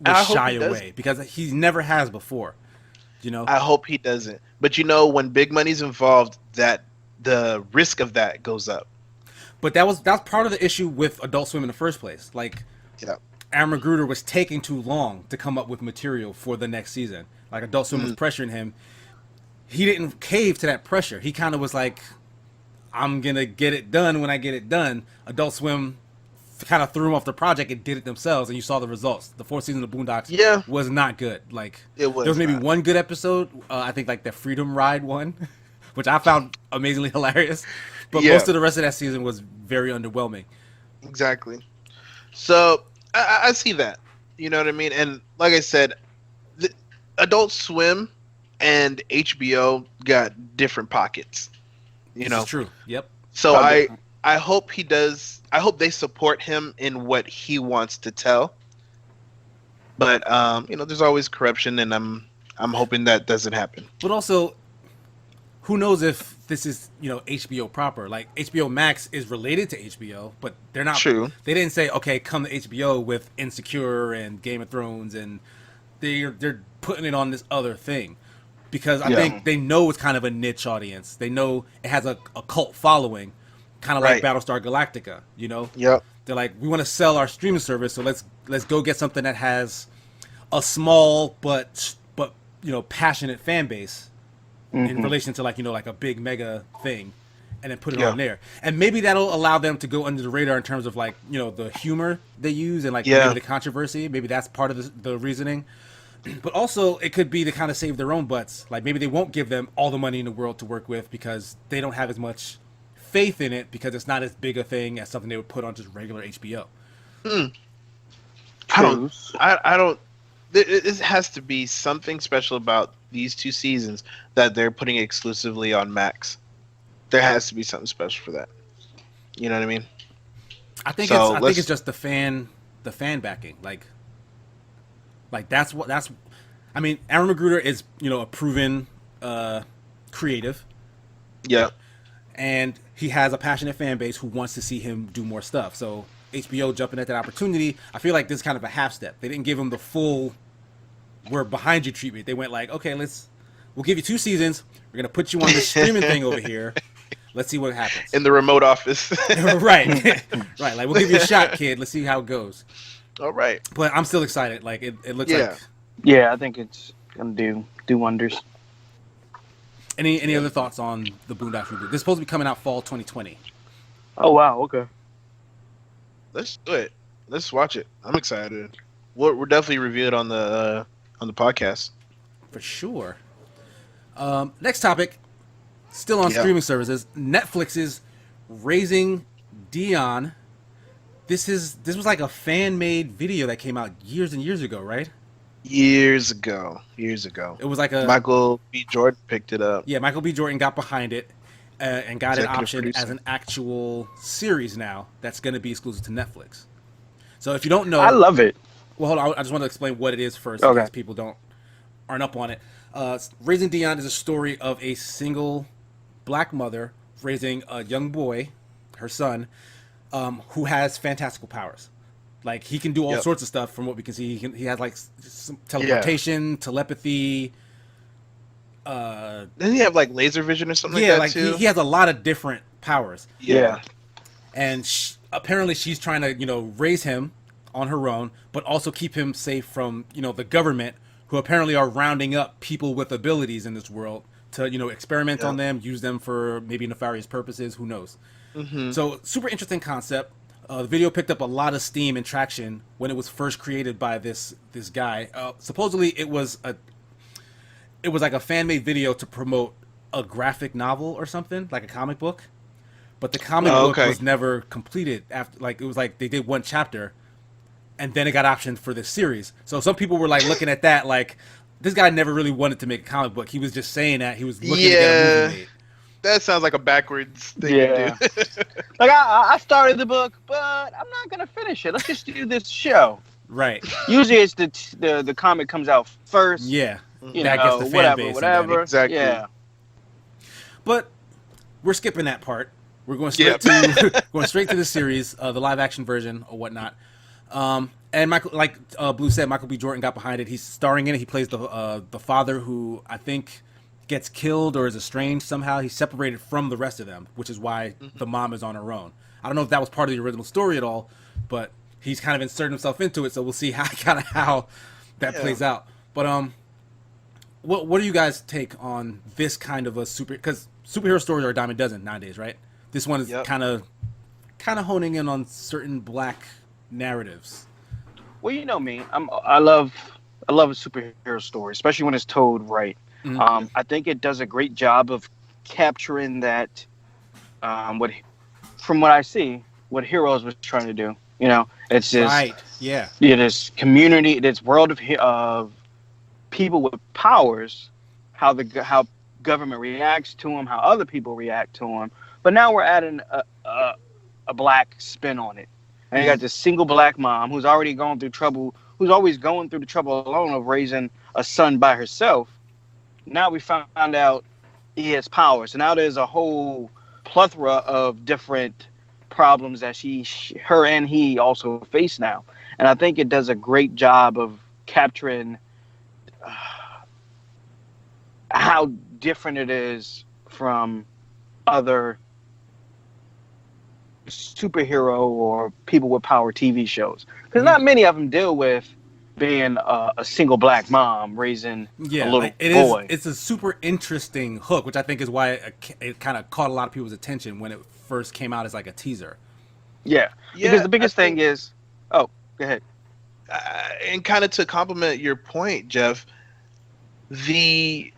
I hope shy he doesn't. away, because he never has before. You know? I hope he doesn't. But you know, when big money's involved, that the risk of that goes up. But that's part of the issue with Adult Swim in the first place. Like, Yeah. Aaron Magruder was taking too long to come up with material for the next season. Like, Adult Swim was pressuring him. He didn't cave to that pressure. He kind of was like, I'm going to get it done when I get it done. Adult Swim kind of threw him off the project and did it themselves, and you saw the results. The 4th season of Boondocks was not good. Like, It was there was maybe not. one good episode, I think like the Freedom Ride one, which I found amazingly hilarious. But Yeah. most of the rest of that season was very underwhelming. Exactly. So I see that. You know what I mean? And like I said, the Adult Swim and HBO got different pockets. You This know. is true. Yep. So Oh, I hope he does. I hope they support him in what he wants to tell. But you know, there's always corruption, and I'm hoping that doesn't happen. But also, who knows if this is, you know, HBO proper? Like, HBO Max is related to HBO, but they're not. True. They didn't say, okay, come to HBO with Insecure and Game of Thrones, and they're putting it on this other thing, because I think they know it's kind of a niche audience. They know it has a cult following, kind of like Right. Battlestar Galactica. You know. Yep. They're like, we want to sell our streaming service, so let's go get something that has a small but you know, passionate fan base in relation to, like, you know, like a big mega thing, and then put it on there. And maybe that'll allow them to go under the radar in terms of, like, you know, the humor they use and, like, maybe the controversy. Maybe that's part of the reasoning. But also, it could be to kind of save their own butts. Like, maybe they won't give them all the money in the world to work with because they don't have as much faith in it, because it's not as big a thing as something they would put on just regular HBO. I don't. It has to be something special about these 2 seasons that they're putting exclusively on Max. There has to be something special for that. You know what I mean? I think So I think it's just the fan backing. Like that's. I mean, Aaron Magruder is, you know, a proven creative, Yeah. and he has a passionate fan base who wants to see him do more stuff. So HBO jumping at that opportunity, I feel like this is kind of a half step. They didn't give him the full "we're behind you" treatment. They went like, okay, we'll give you 2 seasons. We're gonna put you on this streaming thing over here. Let's see what happens. In the remote office. Right. Right. Like, we'll give you a shot, kid. Let's see how it goes. All right. But I'm still excited. Like, it looks like. Yeah, I think it's gonna do wonders. Any other thoughts on the Boondocks reboot? This is supposed to be coming out fall 2020. Oh wow, okay. Let's do it. Let's watch it. I'm excited. We'll definitely review it on the podcast. For sure. Next topic, still on streaming services. Netflix's Raising Dion. This was like a fan-made video that came out years and years ago, right? Years ago. It was like Michael B. Jordan picked it up. Yeah, Michael B. Jordan got behind it and got Executive it optioned producer. as an actual series now that's going to be exclusive to Netflix. So if you don't know, I love it. well, hold on. I just want to explain what it is first, Okay. because people aren't up on it. Raising Dion is a story of a single black mother raising a young boy, her son, who has fantastical powers. Like, he can do all sorts of stuff. From what we can see, he has like some teleportation, telepathy. Doesn't he have like laser vision or something Yeah, like that too? he has a lot of different powers. Yeah. And apparently she's trying to, raise him on her own, but also keep him safe from, the government, who apparently are rounding up people with abilities in this world to, experiment on them, use them for maybe nefarious purposes. Who knows? Mm-hmm. So, super interesting concept. The video picked up a lot of steam and traction when it was first created by this guy. Supposedly, it was like a fan-made video to promote a graphic novel or something, like a comic book. But the comic book was never completed after. Like, it was like they did one chapter, and then it got optioned for this series. So some people were like looking at that like, this guy never really wanted to make a comic book. He was just saying that he was looking to get a movie made. That sounds like a backwards thing to do. Like, I started the book, but I'm not gonna finish it. Let's just do this show. Right. Usually, it's the comic comes out first. Yeah. You That know, gets the fan base and whatever. Exactly. Yeah. But we're skipping that part. We're going straight to the series, the live action version or whatnot. And Michael, like Blue said, Michael B. Jordan got behind it. He's starring in it. He plays the father who I think gets killed or is estranged somehow. He's separated from the rest of them, which is why the mom is on her own. I don't know if that was part of the original story at all, but he's kind of inserted himself into it. So we'll see how that plays out. But what do you guys take on this kind of a because superhero stories are a dime a dozen nowadays, right? This one is kind of honing in on certain black narratives. Well, you know me. I love a superhero story, especially when it's told right. Mm-hmm. I think it does a great job of capturing that. From what I see, what Heroes was trying to do. It's just right. Yeah. This community, this world of people with powers, how government reacts to them, how other people react to them. But now we're adding a black spin on it. And you got this single black mom who's already going through trouble, who's always going through the trouble alone of raising a son by herself. Now we found out he has powers. So now there's a whole plethora of different problems that her and he also face now. And I think it does a great job of capturing how different it is from other superhero or people with power TV shows, because not many of them deal with being a single black mom raising a little boy. It's a super interesting hook, which I think is why it kind of caught a lot of people's attention when it first came out as like a teaser. Yeah, because the biggest thing is, go ahead. And kind of to complement your point, Jeff, the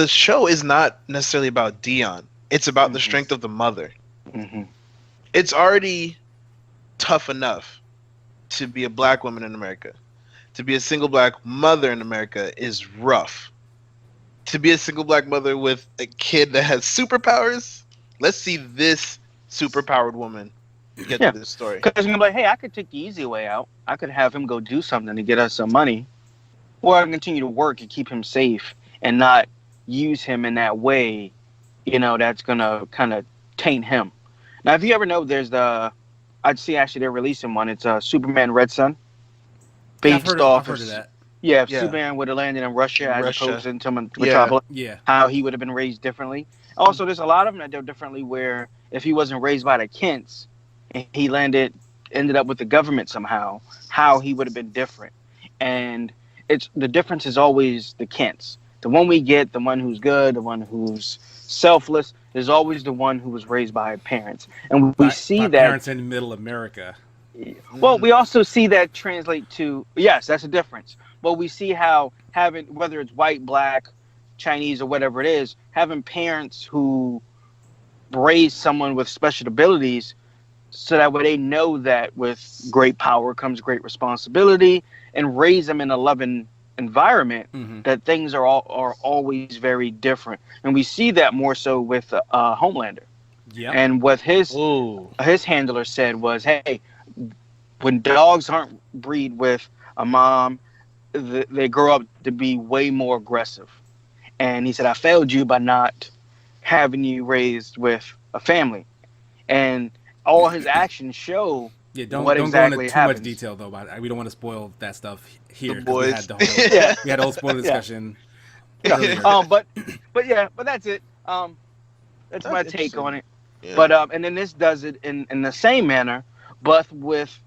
show is not necessarily about Dion. It's about the strength of the mother. Mm-hmm. It's already tough enough to be a black woman in America. To be a single black mother in America is rough. To be a single black mother with a kid that has superpowers, let's see this superpowered woman get to this story. Because you're like, hey, I could take the easy way out. I could have him go do something to get us some money, or I can continue to work and keep him safe and not use him in that way, that's gonna kind of taint him. Now, if you ever know, there's the I'd see actually they're releasing one. It's Superman Red Sun, Yeah, based off I've heard of that. Yeah, if Yeah. Superman would have landed in Russia as Russia. opposed to Yeah. Metropolis, Yeah. how he would have been raised differently. Also, there's a lot of them that do differently where if he wasn't raised by the Kents and he ended up with the government somehow, how he would have been different. And it's the difference is always the Kents. The one we get, the one who's good, the one who's selfless, is always the one who was raised by parents. And we see by that parents in Middle America. well, we also see that translate to yes, that's a difference. But we see how having whether it's white, black, Chinese, or whatever it is, having parents who raise someone with special abilities, so that way they know that with great power comes great responsibility, and raise them in a loving environment. Mm-hmm. That things are always very different, and we see that more so with Homelander. Yeah. And what his handler said was, "Hey, when dogs aren't breed with a mom, they grow up to be way more aggressive." And he said, "I failed you by not having you raised with a family." And all his actions show don't what go exactly into too happens. much detail though. About it. We don't want to spoil that stuff here. The 'Cause boys. We had the whole, Yeah. we had a whole spoiler discussion. earlier. But that's it. That's That's my take interesting. on it. Yeah. But and then this does it in the same manner, but with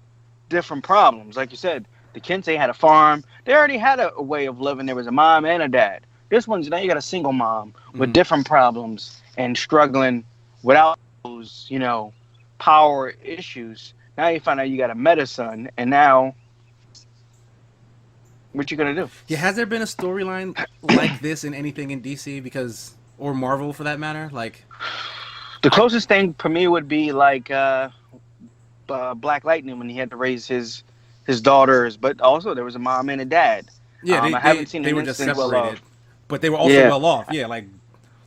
different problems. Like you said, the Kensei had a farm. They already had a way of living. There was a mom and a dad. This one's now you got a single mom with Mhm. different problems and struggling without those, power issues. Now you find out you got a meta son, and now what you gonna do? Yeah, has there been a storyline like this in anything in DC or Marvel for that matter? Like, The closest thing for me would be like Black Lightning when he had to raise his daughters, but also there was a mom and a dad. yeah, I haven't seen they an were just instance separated, of- but they were also Yeah. well off. Yeah, like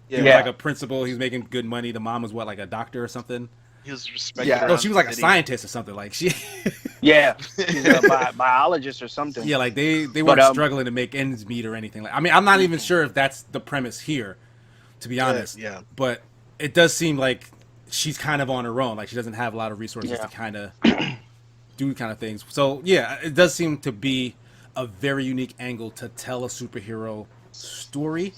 he was Yeah. like a principal. He was making good money. The mom was like a doctor or something. He was respected. Yeah. No, she was like a around the city. scientist or something. Like she, Yeah, he's a biologist or something. yeah, like they But, weren't struggling to make ends meet or anything. Like, I mean, I'm not even sure if that's the premise here, to be honest. Yeah. But it does seem like she's kind of on her own. Like she doesn't have a lot of resources Yeah. to kind of do kind of things. So yeah, it does seem to be a very unique angle to tell a superhero story.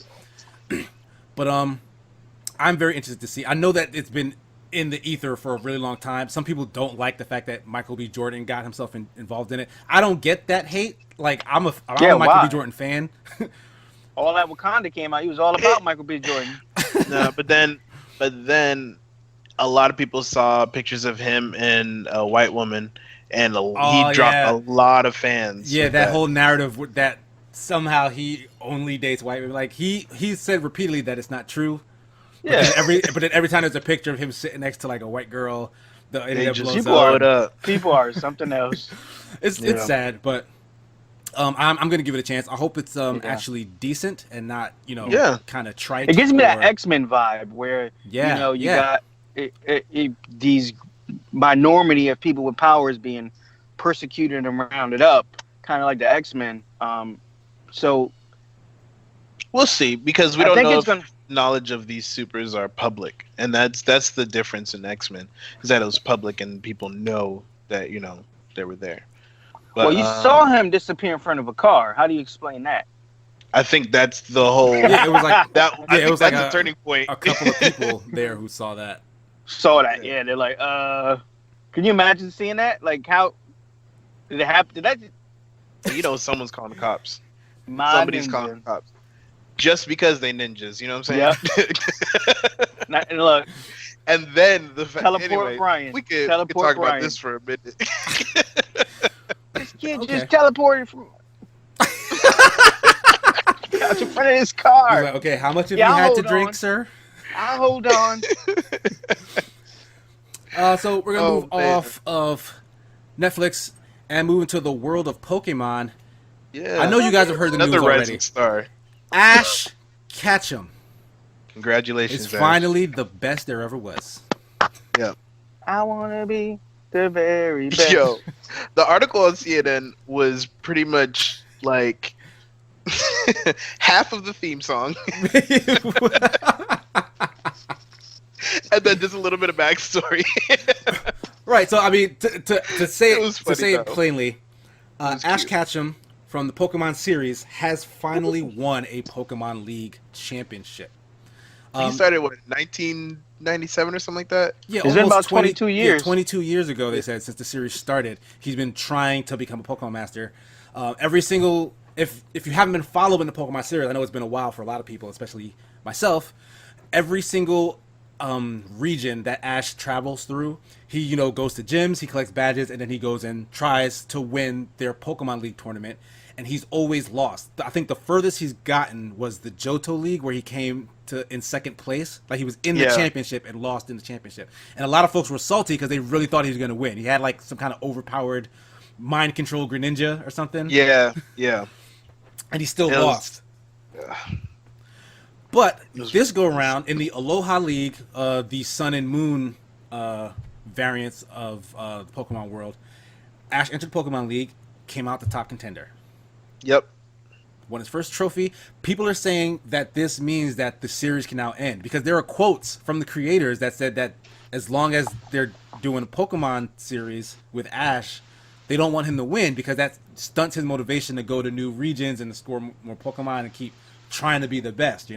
But I'm very interested to see. I know that it's been in the ether for a really long time. Some people don't like the fact that Michael B. Jordan got himself involved in it. I don't get that hate. Like I'm a Michael why? B. Jordan fan. All that Wakanda came out, he was all about Michael B. Jordan. No, but then a lot of people saw pictures of him and a white woman, and he dropped yeah. a lot of fans. Yeah, with that whole narrative that somehow he only dates white women. Like he said repeatedly that it's not true. Yeah, But then every time there's a picture of him sitting next to like a white girl, the They internet just blows blow up. it up. people are something else. It's Yeah. sad, but I'm gonna give it a chance. I hope it's Yeah. actually decent and not Yeah. kind of trite. It gives me that or- X-Men vibe where Yeah, you yeah. got these minority of people with powers being persecuted and rounded up, kind of like the X-Men. So We'll see, because we I don't think know it's if gonna. knowledge of these supers are public, and that's the difference in X-Men, is that it was public and people know that they were there. But, Well, you saw him disappear in front of a car. How do you explain that? I think that's the whole. Yeah, it was like that. I it think was that's like a turning point. a couple of people there who saw that. Saw that? Yeah, they're like, can you imagine seeing that? Like, how did it happen? Did that? Someone's calling the cops. My Somebody's ninja. calling the cops. Just because they ninjas, you know what I'm saying? And look, And then the fact. teleport Anyway, Brian. we could Teleport talk about Brian. this for a minute. This kid Okay. just teleported from out in front of his He's car. like, okay, how much have Yeah, you had to hold drink, on. sir? I'll hold on. So we're gonna Oh, move man. off of Netflix and move into the world of Pokemon. Yeah. I know you guys have heard the news Another already. rising star. Ash Ketchum Congratulations, is Ash. finally the best there ever was. I wanna be the very best. Yo, the article on CNN was pretty much like half of the theme song, and then just a little bit of backstory. Right. So I mean, to say It was to funny, say it though. plainly, was Ash cute. Ketchum from the Pokemon series has finally won a Pokemon League championship. He started what 1997 or something like that. Yeah, It's been almost about 22 Yeah, years. 22 years ago they said since the series started. He's been trying to become a Pokemon master. Every single if you haven't been following the Pokemon series, I know it's been a while for a lot of people, especially myself. Every single region that Ash travels through, he goes to gyms, he collects badges, and then he goes and tries to win their Pokemon League tournament. And he's always lost. I think the furthest he's gotten was the Johto League, where he came to in second place. Like he was in the championship and lost in the championship. And a lot of folks were salty because they really thought he was going to win. He had like some kind of overpowered mind control Greninja or something. Yeah. And he still It was- lost. But this go around in the Aloha League, the Sun and Moon variants of the Pokemon world, Ash entered Pokemon League, came out the top contender. Yep. Won his first trophy. People are saying that this means that the series can now end because there are quotes from the creators that said that as long as they're doing a Pokemon series with Ash, they don't want him to win because that stunts his motivation to go to new regions and to score more Pokemon and keep trying to be the best,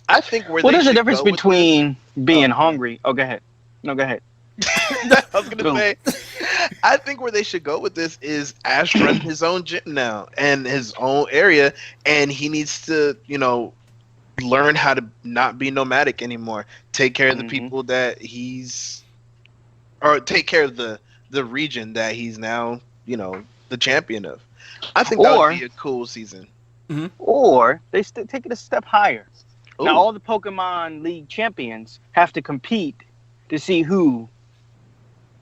I think where Well, they there's a should difference go with between being hungry. Oh, go ahead. No, go ahead. I was gonna say, I think where they should go with this is Ash runs his own gym now and his own area, and he needs to, learn how to not be nomadic anymore. Take care of the people that or take care of the region that he's now, the champion of. I think that would be a cool season. Or they take it a step higher. Ooh. Now, all the Pokemon League champions have to compete to see who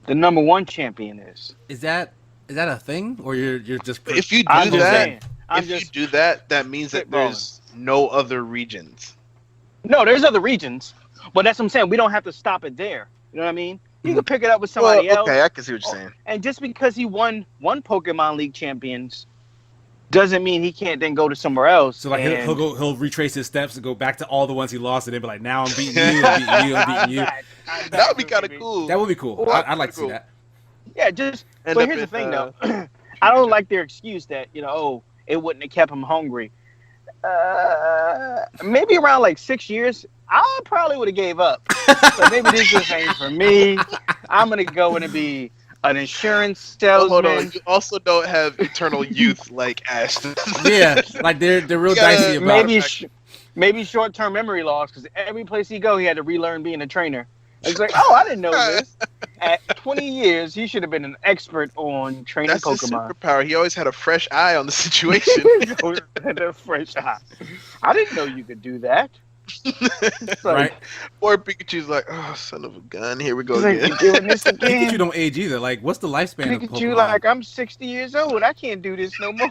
the number one champion is. Is that a thing, or you're just? If you do I'm just that, saying. you do that, that means that there's no other regions. No, there's other regions, but that's what I'm saying. We don't have to stop it there. You know what I mean? You can pick it up with somebody else. Okay, I can see what you're saying. And just because he won one Pokemon League champions doesn't mean he can't then go to somewhere else. So like he'll retrace his steps and go back to all the ones he lost, and then be like, now I'm beating you, I'm beating you, I'm beating you. That would be kind of cool. That would be cool. I'd like to see that. Yeah, but here's the thing though. I don't like their excuse that it wouldn't have kept him hungry. Maybe around like 6 years, I probably would have gave up. So maybe this just ain't for me. I'm gonna go in and be an insurance salesman. Hold on, you also don't have eternal youth like Ash. Yeah, like they're real dicey about maybe short-term memory loss because every place he go, he had to relearn being a trainer. It's like, I didn't know this. At 20 years, he should have been an expert on training That's his Pokemon. superpower. He always had a fresh eye on the situation. A fresh eye. I didn't know you could do that. right. Or Pikachu's like, oh, son of a gun, here we go Like, again. you're doing this again. Pikachu don't age either. Like, what's the lifespan of Pokemon? Pikachu, like, I'm 60 years old. I can't do this no more.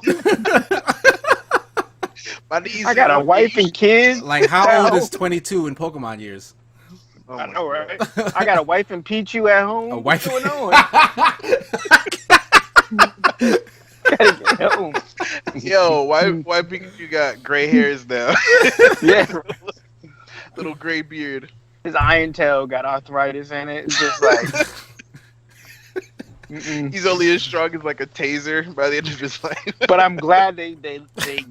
I got a wife and kids. Like, how old is 22 in Pokemon years? Oh I know, right? I got a wife and Pichu at home. A wife. What's going on? Gotta get home. Yo, why Pikachu got gray hairs now? Yeah. Little gray beard. His iron tail got arthritis in it. It's just like. He's only as strong as like a taser by the end of his life. But I'm glad they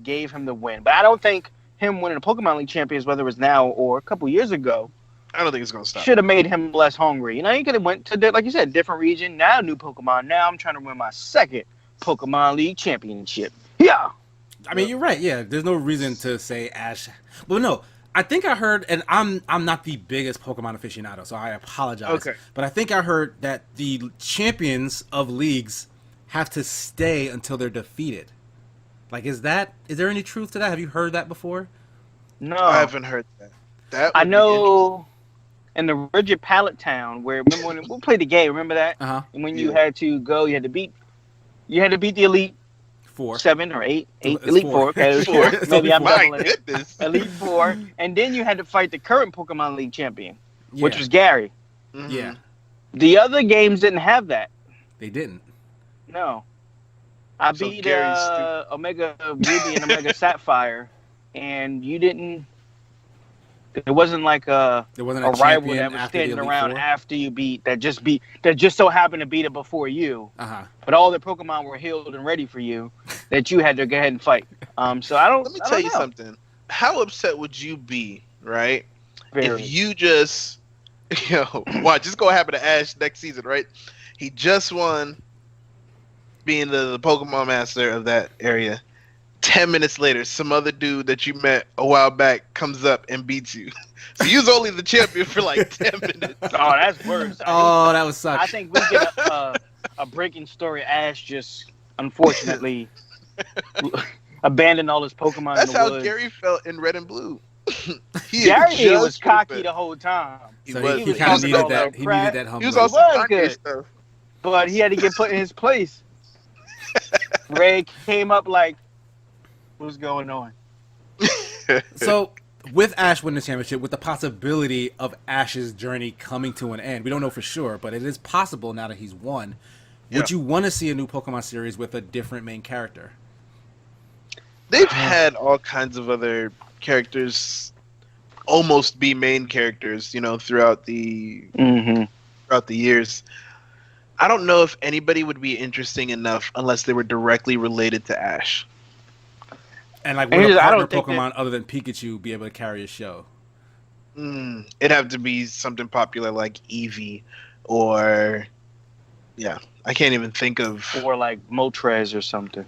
gave him the win. But I don't think him winning the Pokemon League champions, whether it was now or a couple years ago, I don't think it's gonna stop. should have made him less hungry. He could have went to, like you said, different region. Now new Pokemon. Now I'm trying to win my second Pokemon League championship. Yeah. I mean, you're right. Yeah, there's no reason to say Ash. Well, no, I think I heard, and I'm not the biggest Pokemon aficionado, so I apologize. Okay. But I think I heard that the champions of leagues have to stay until they're defeated. Like, is there any truth to that? Have you heard that before? No. I haven't heard that. I know in the Rigid Pallet Town, where remember when we played the game, remember that? Uh-huh. And when you had to go, you had to beat the Elite 4. 7 or 8. It's Elite 4. 4. Okay, It's 4. Maybe I'm My doubling it. goodness. Elite 4. And then you had to fight the current Pokemon League champion, Yeah. which was Gary. Mhm. Yeah, The other games didn't have that. they didn't. No. I So beat Gary's stupid. Omega Ruby and Omega Sapphire, and you didn't. It wasn't like There wasn't a a rival champion that was after the standing Elite around Four? after you beat that just so happened to beat it before you. But all the Pokemon were healed and ready for you that you had to go ahead and fight. So I don't. Let me I tell don't you know. something. How upset would you be, right? Very. If you just, watch, just gonna happen to Ash next season, right? He just won being the Pokemon master of that area. 10 minutes later, some other dude that you met a while back comes up and beats you. So you was only the champion for like 10 minutes. Oh, that's worse. Oh, that would suck. I think we get a breaking story. Ash just unfortunately abandoned all his Pokemon That's in the how woods. Gary felt in Red and Blue. Gary just was cocky been- the whole time. So was- he was kind of talking needed all that. that He crap. needed that He humbling. was also was Kanye good. stuff. But he had to get put in his place. Ray came up like, what's going on? So, with Ash winning the championship, with the possibility of Ash's journey coming to an end, we don't know for sure, but it is possible now that he's won. Would you want to see a new Pokemon series with a different main character? They've had all kinds of other characters almost be main characters, throughout the years. I don't know if anybody would be interesting enough unless they were directly related to Ash. And like, And would a I partner don't think Pokemon other than Pikachu be able to carry a show? It'd have to be something popular like Eevee, or I can't even think of. Or like Moltres or something.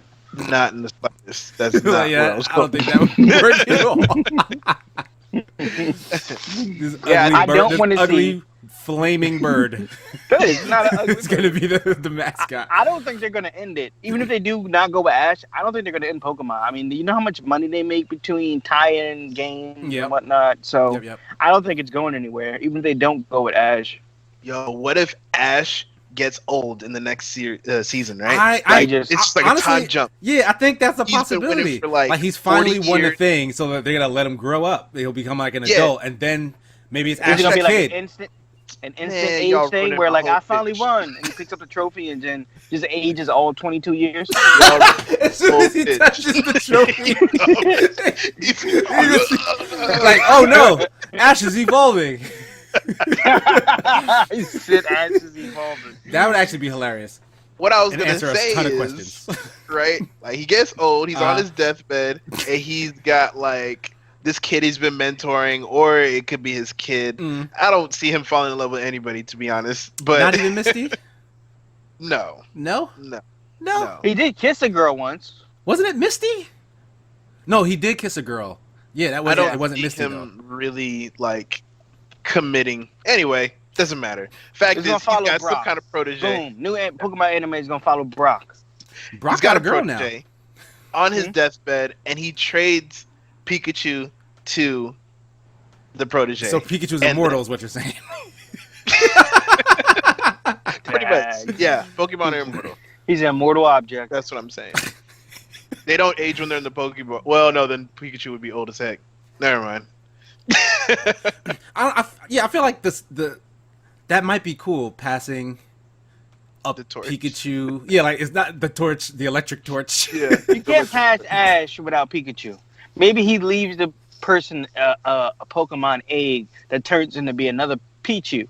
Not in the slightest. That's not Yeah, what I was I don't going. think that would work at all. This Yeah, ugly I don't this wanna ugly flaming bird. It's not an ugly It's gonna be the mascot. I don't think they're gonna end it. Even if they do not go with Ash, I don't think they're gonna end Pokemon. I mean, you know how much money they make between tie-in games Yep. and whatnot. So Yep. I don't think it's going anywhere. Even if they don't go with Ash. Yo, what if Ash gets old in the next season, right? it's just like honestly, a time jump. Yeah, I think that's a He's been winning possibility. for, like, he's finally 40 won the years. thing, so that they're gonna let him grow up. He'll become like an Yeah. adult, and then maybe it's Is Ash it gonna a be like kid. an instant Man, y'all age thing ruining where my like whole I finally pitch. won and he picks up the trophy and then just ages all 22 years? As soon as he Bullshit. touches the trophy, He's- like, oh no, Ash is evolving. Shit, Ash is evolving. That would actually be hilarious. What I was And gonna answer say a ton of is, questions. right? Like he gets old, he's on Uh-huh. his deathbed, and he's got like this kid he's been mentoring, or it could be his kid. Mm. I don't see him falling in love with anybody, to be honest. But Not even Misty? no, No? no, No? no. He did kiss a girl once. Wasn't it Misty? No, he did kiss a girl. Yeah, that I wasn't. don't It wasn't see Misty though. him really like committing. Anyway, doesn't matter. Fact He's is, gonna he's follow got some Brock. kind of protege. Boom. New Pokemon anime is gonna follow Brock. Brock He's got a girl now. protege on his Mhm. deathbed, and he trades Pikachu to the protege. So Pikachu's And immortal is what you're saying. Pretty much, Tag. yeah. Pokemon are immortal. He's an immortal object. That's what I'm saying. They don't age when they're in the Pokeball. Well, no, then Pikachu would be old as heck. Never mind. I feel like that might be cool. Passing up The torch. Pikachu. Yeah, like it's not the torch, the electric torch. Yeah. You can't pass Ash without Pikachu. Maybe he leaves the person a Pokemon egg that turns into be another Pichu.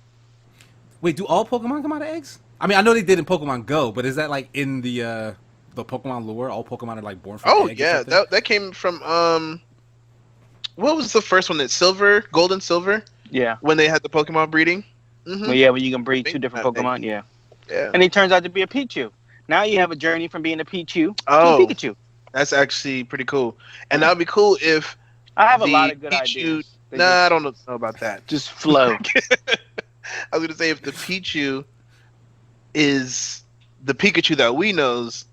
Wait, do all Pokemon come out of eggs? I mean, I know they did in Pokemon Go, but is that like in the Pokemon lore? All Pokemon are like born from Oh eggs or yeah, something? that came from what was the first one? That Silver, Gold and Silver, Yeah. when they had the Pokemon breeding. Well, yeah, when you can breed I two think different that- Pokemon, yeah. Yeah. And he turns out to be a Pichu. Now you have a journey from being a Pichu to Oh. a Pikachu. That's actually pretty cool. And that would be cool if I have a the lot of good Pichu- ideas. They Nah, I don't know about that. just flow. I was gonna say if the Pichu is the Pikachu that we knows,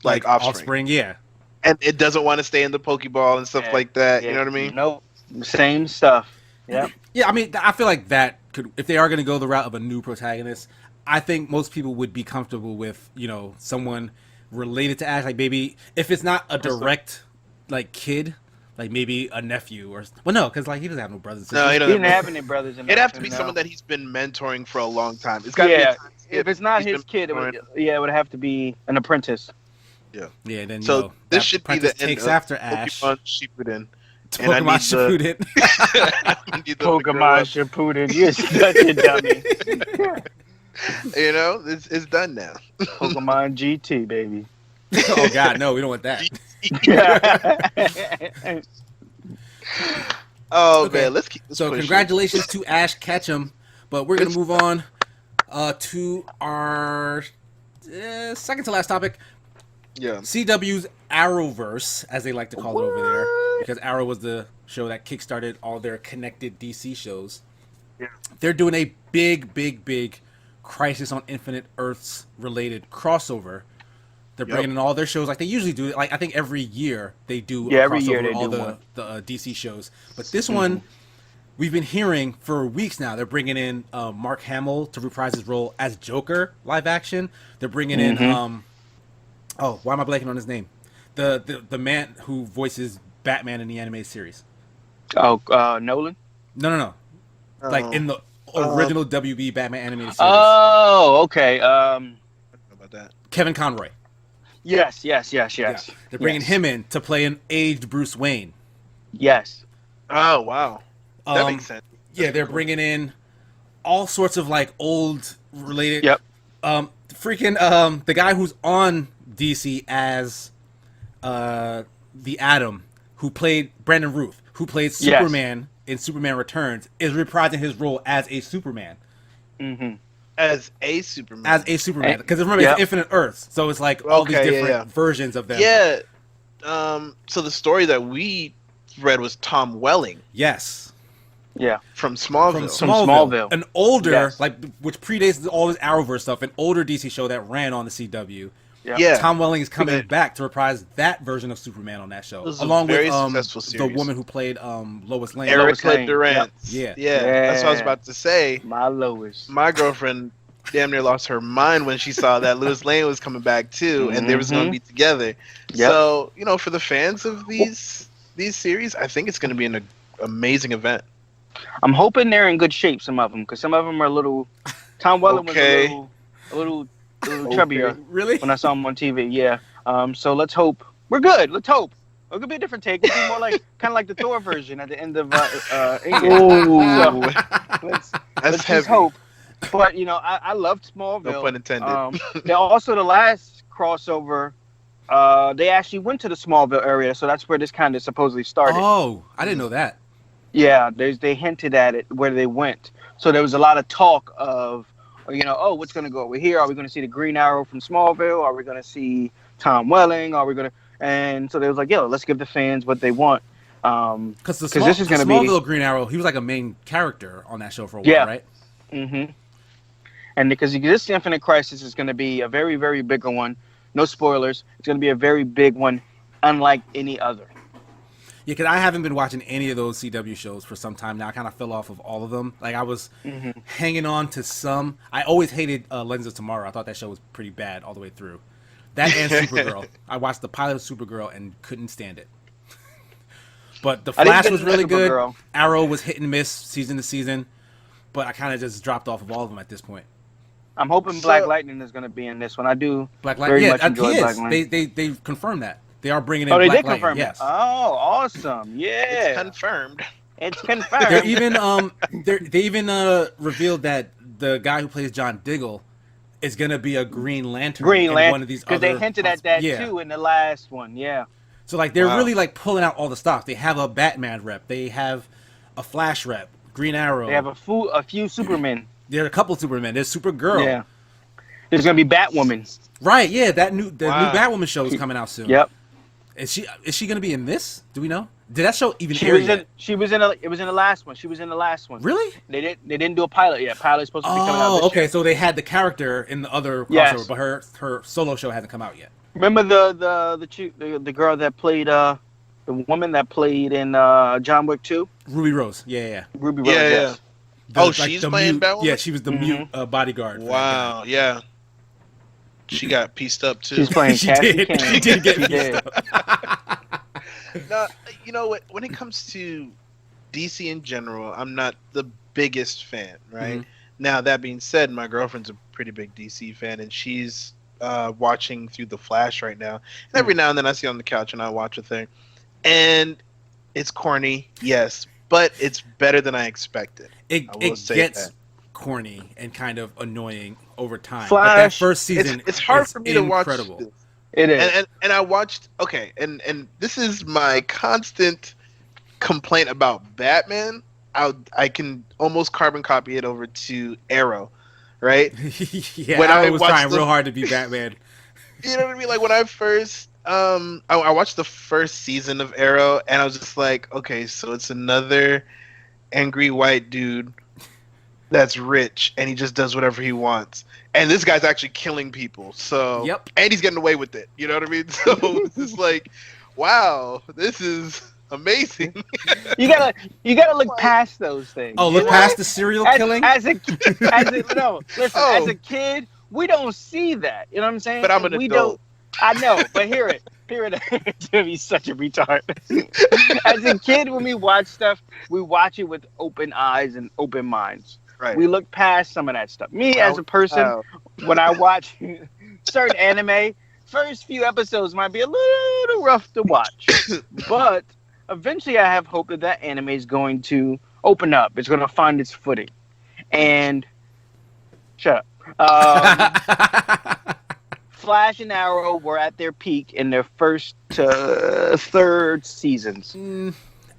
like offspring, yeah. and it doesn't want to stay in the Pokeball and stuff Yeah. like that. Yeah. You know what I mean? Nope. Same stuff. Yep. Yeah, I mean, I feel like that could, if they are going to go the route of a new protagonist, I think most people would be comfortable with, someone related to Ash, like maybe if it's not a direct like kid, like maybe a nephew or no, because like he doesn't have no brothers. And No, he sisters. He doesn't. didn't have any brothers in It'd have to be no. someone that he's been mentoring for a long time. It's got to Yeah. be. If it's not he's his been kid, it would, mentoring. it would have to be an apprentice. Yeah, then So this this should be the end takes of after Ash. Pokemon Shippuden. and I Pokemon need Shippuden. I need them to grow Pokemon up. Shippuden, you're such a dummy. You know, it's done now. Pokemon GT, baby. Oh God, no, we don't want that. Oh Okay. man, let's So push it. congratulations to Ash Ketchum, but we're gonna move on to our second to last topic. Yeah. CW's Arrowverse, as they like to call it over there, because Arrow was the show that kickstarted all their connected DC shows. Yeah. They're doing a big Crisis on Infinite Earths related crossover. They're bringing in all their shows like they usually do. Like I think every year they do a every crossover year they with all do the one. DC shows. But this one, we've been hearing for weeks now. They're bringing in Mark Hamill to reprise his role as Joker live action. They're bringing in oh, why am I blanking on his name? The man who voices Batman in the animated series. Oh, Nolan? No. Like in the original WB Batman animated series. Oh, okay. How about that? Kevin Conroy. Yes. Yeah. They're bringing him in to play an aged Bruce Wayne. Yes. Oh wow, that makes sense. Yeah, they're bringing in all sorts of like old related. Yep. The guy who's on DC as the Atom, who played Brandon Routh, who played Superman in Superman Returns, is reprising his role as a Superman. Mm-hmm. As a Superman. Because remember, it's Infinite Earths, so it's like all these different versions of them. Yeah. So the story that we read was Tom Welling. Yes. Yeah. From Smallville. From Smallville. An older, which predates all this Arrowverse stuff, an older DC show that ran on the CW. Yeah. Yeah. Tom Welling is coming back to reprise that version of Superman on that show, along with the woman who played Lois Lane. Erica Durant. Yep. Yeah. That's what I was about to say. My Lois. My girlfriend damn near lost her mind when she saw that Lois Lane was coming back too, and they was going to be together. Yep. So, for the fans of these series, I think it's going to be an amazing event. I'm hoping they're in good shape, some of them, because some of them are a little. Tom Welling was a little chubbier. Really? When I saw him on TV, yeah. So let's hope we're good. Let's hope. It could be a different take. It could be more like kind of like the Thor version at the end of England. Let's just hope. But I loved Smallville. No pun intended. They're also the last crossover. They actually went to the Smallville area, so that's where this kind of supposedly started. Oh, I didn't know that. Yeah, they hinted at it where they went. So there was a lot of talk of, what's going to go over here? Are we going to see the Green Arrow from Smallville? Are we going to see Tom Welling? Are we going to? And so they was like, let's give the fans what they want. Because this is going to be Smallville Green Arrow. He was like a main character on that show for a while, right? Mm-hmm. And because this Infinite Crisis is going to be a very, very bigger one. No spoilers. It's going to be a very big one, unlike any other. Yeah, because I haven't been watching any of those CW shows for some time now. I kind of fell off of all of them. Like, I was hanging on to some. I always hated Legends of Tomorrow. I thought that show was pretty bad all the way through. That and Supergirl. I watched the pilot of Supergirl and couldn't stand it. But The Flash was really good. Supergirl. Arrow was hit and miss season to season. But I kind of just dropped off of all of them at this point. I'm hoping Black Lightning is going to be in this one. I do Black Lightning. much enjoy Black Lightning. They confirmed that. They are bringing in Black Black Lightning. Lightning. Yes. Oh, awesome. Yeah. It's confirmed. It's confirmed. They're even they even revealed that the guy who plays John Diggle is gonna be a Green Lantern. In one of these because they hinted at that too in the last one. Yeah. So like they're really like pulling out all the stops. They have a Batman rep. They have a Flash rep. Green Arrow. They have a few Supermen. There are a couple Supermen. There's Supergirl. Yeah. There's gonna be Batwoman. Right. Yeah. The new Batwoman show is coming out soon. Yep. Is she gonna be in this? Do we know? Did that show even It air was yet? in the last one. She was in the last one. Really? They didn't do a pilot yet. Pilot's supposed to be coming out this okay. year. So they had the character in the other crossover, but her solo show hasn't come out yet. Remember the girl that played the woman that played in John Wick 2? Ruby Rose. Yeah. Ruby Rose. Yes. She's playing Batwoman? Yeah, she was the mute bodyguard. Wow, yeah. She got pieced up too. She's playing Cassie Kane. She did get pieced up. No, you know what? When it comes to DC in general, I'm not the biggest fan, right? Mm-hmm. Now, that being said, my girlfriend's a pretty big DC fan, and she's watching through The Flash right now. And every now and then I sit on the couch and I watch a thing. And It's corny, yes, but it's better than I expected. It I will it say gets that. corny and kind of annoying over time. But that Flash. first season It's hard is for me to watch incredible. this. It is. And I watched and this is my constant complaint about Batman. I can almost carbon copy it over to Arrow, right? Yeah, When I I was watched trying the- real hard to be Batman. You know what I mean? Like when I first I watched the first season of Arrow and I was just like, okay, so it's another angry white dude that's rich and he just does whatever he wants. And this guy's actually killing people. So Yep. and he's getting away with it. You know what I mean? So it's just like, wow, this is amazing. You gotta look past those things. Oh, you look know? past the serial killing. As a no, listen. Oh. As a kid, we don't see that. You know what I'm saying? But I'm an we adult. don't. I know, but hear it. Jimmy's such a retard. As a kid, when we watch stuff, we watch it with open eyes and open minds. Right. We look past some of that stuff. Me as a person, when I watch certain anime, first few episodes might be a little rough to watch, but eventually I have hope that that anime is going to open up. It's going to find its footing. And shut up. Flash and Arrow were at their peak in their first to third seasons.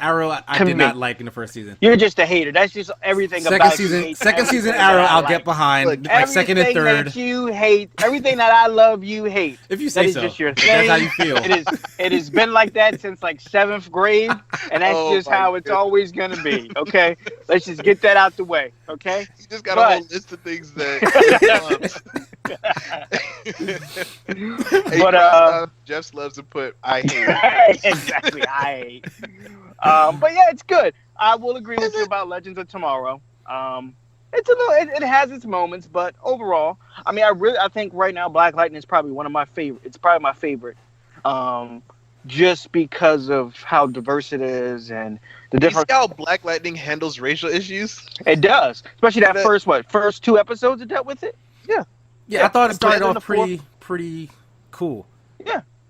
Arrow, I To did me. not like in the first season. You're just a hater. That's just everything Second about you season, hate second season everything Arrow, that I I'll like. get behind. Look, Like second and Everything third. that you hate, everything that I love, you hate. If you That say is so. just your If that's thing. how you feel. It has been like that since like 7th grade, and that's Oh just my how it's goodness. always gonna be. Okay, let's just get that out the way. Okay. You just got But- a whole list of things that Hey, But Jeff loves to put I hate. exactly, I hate. But yeah, it's good. I will agree with you about Legends of Tomorrow. It's a little, it has its moments, but overall, I mean, I think right now Black Lightning is probably one of my favorite. It's probably my favorite, just because of how diverse it is and the You see different. how Black Lightning handles racial issues? It does, especially that That- first 2 episodes it dealt with it. Yeah, I thought it and started played in off the pretty cool.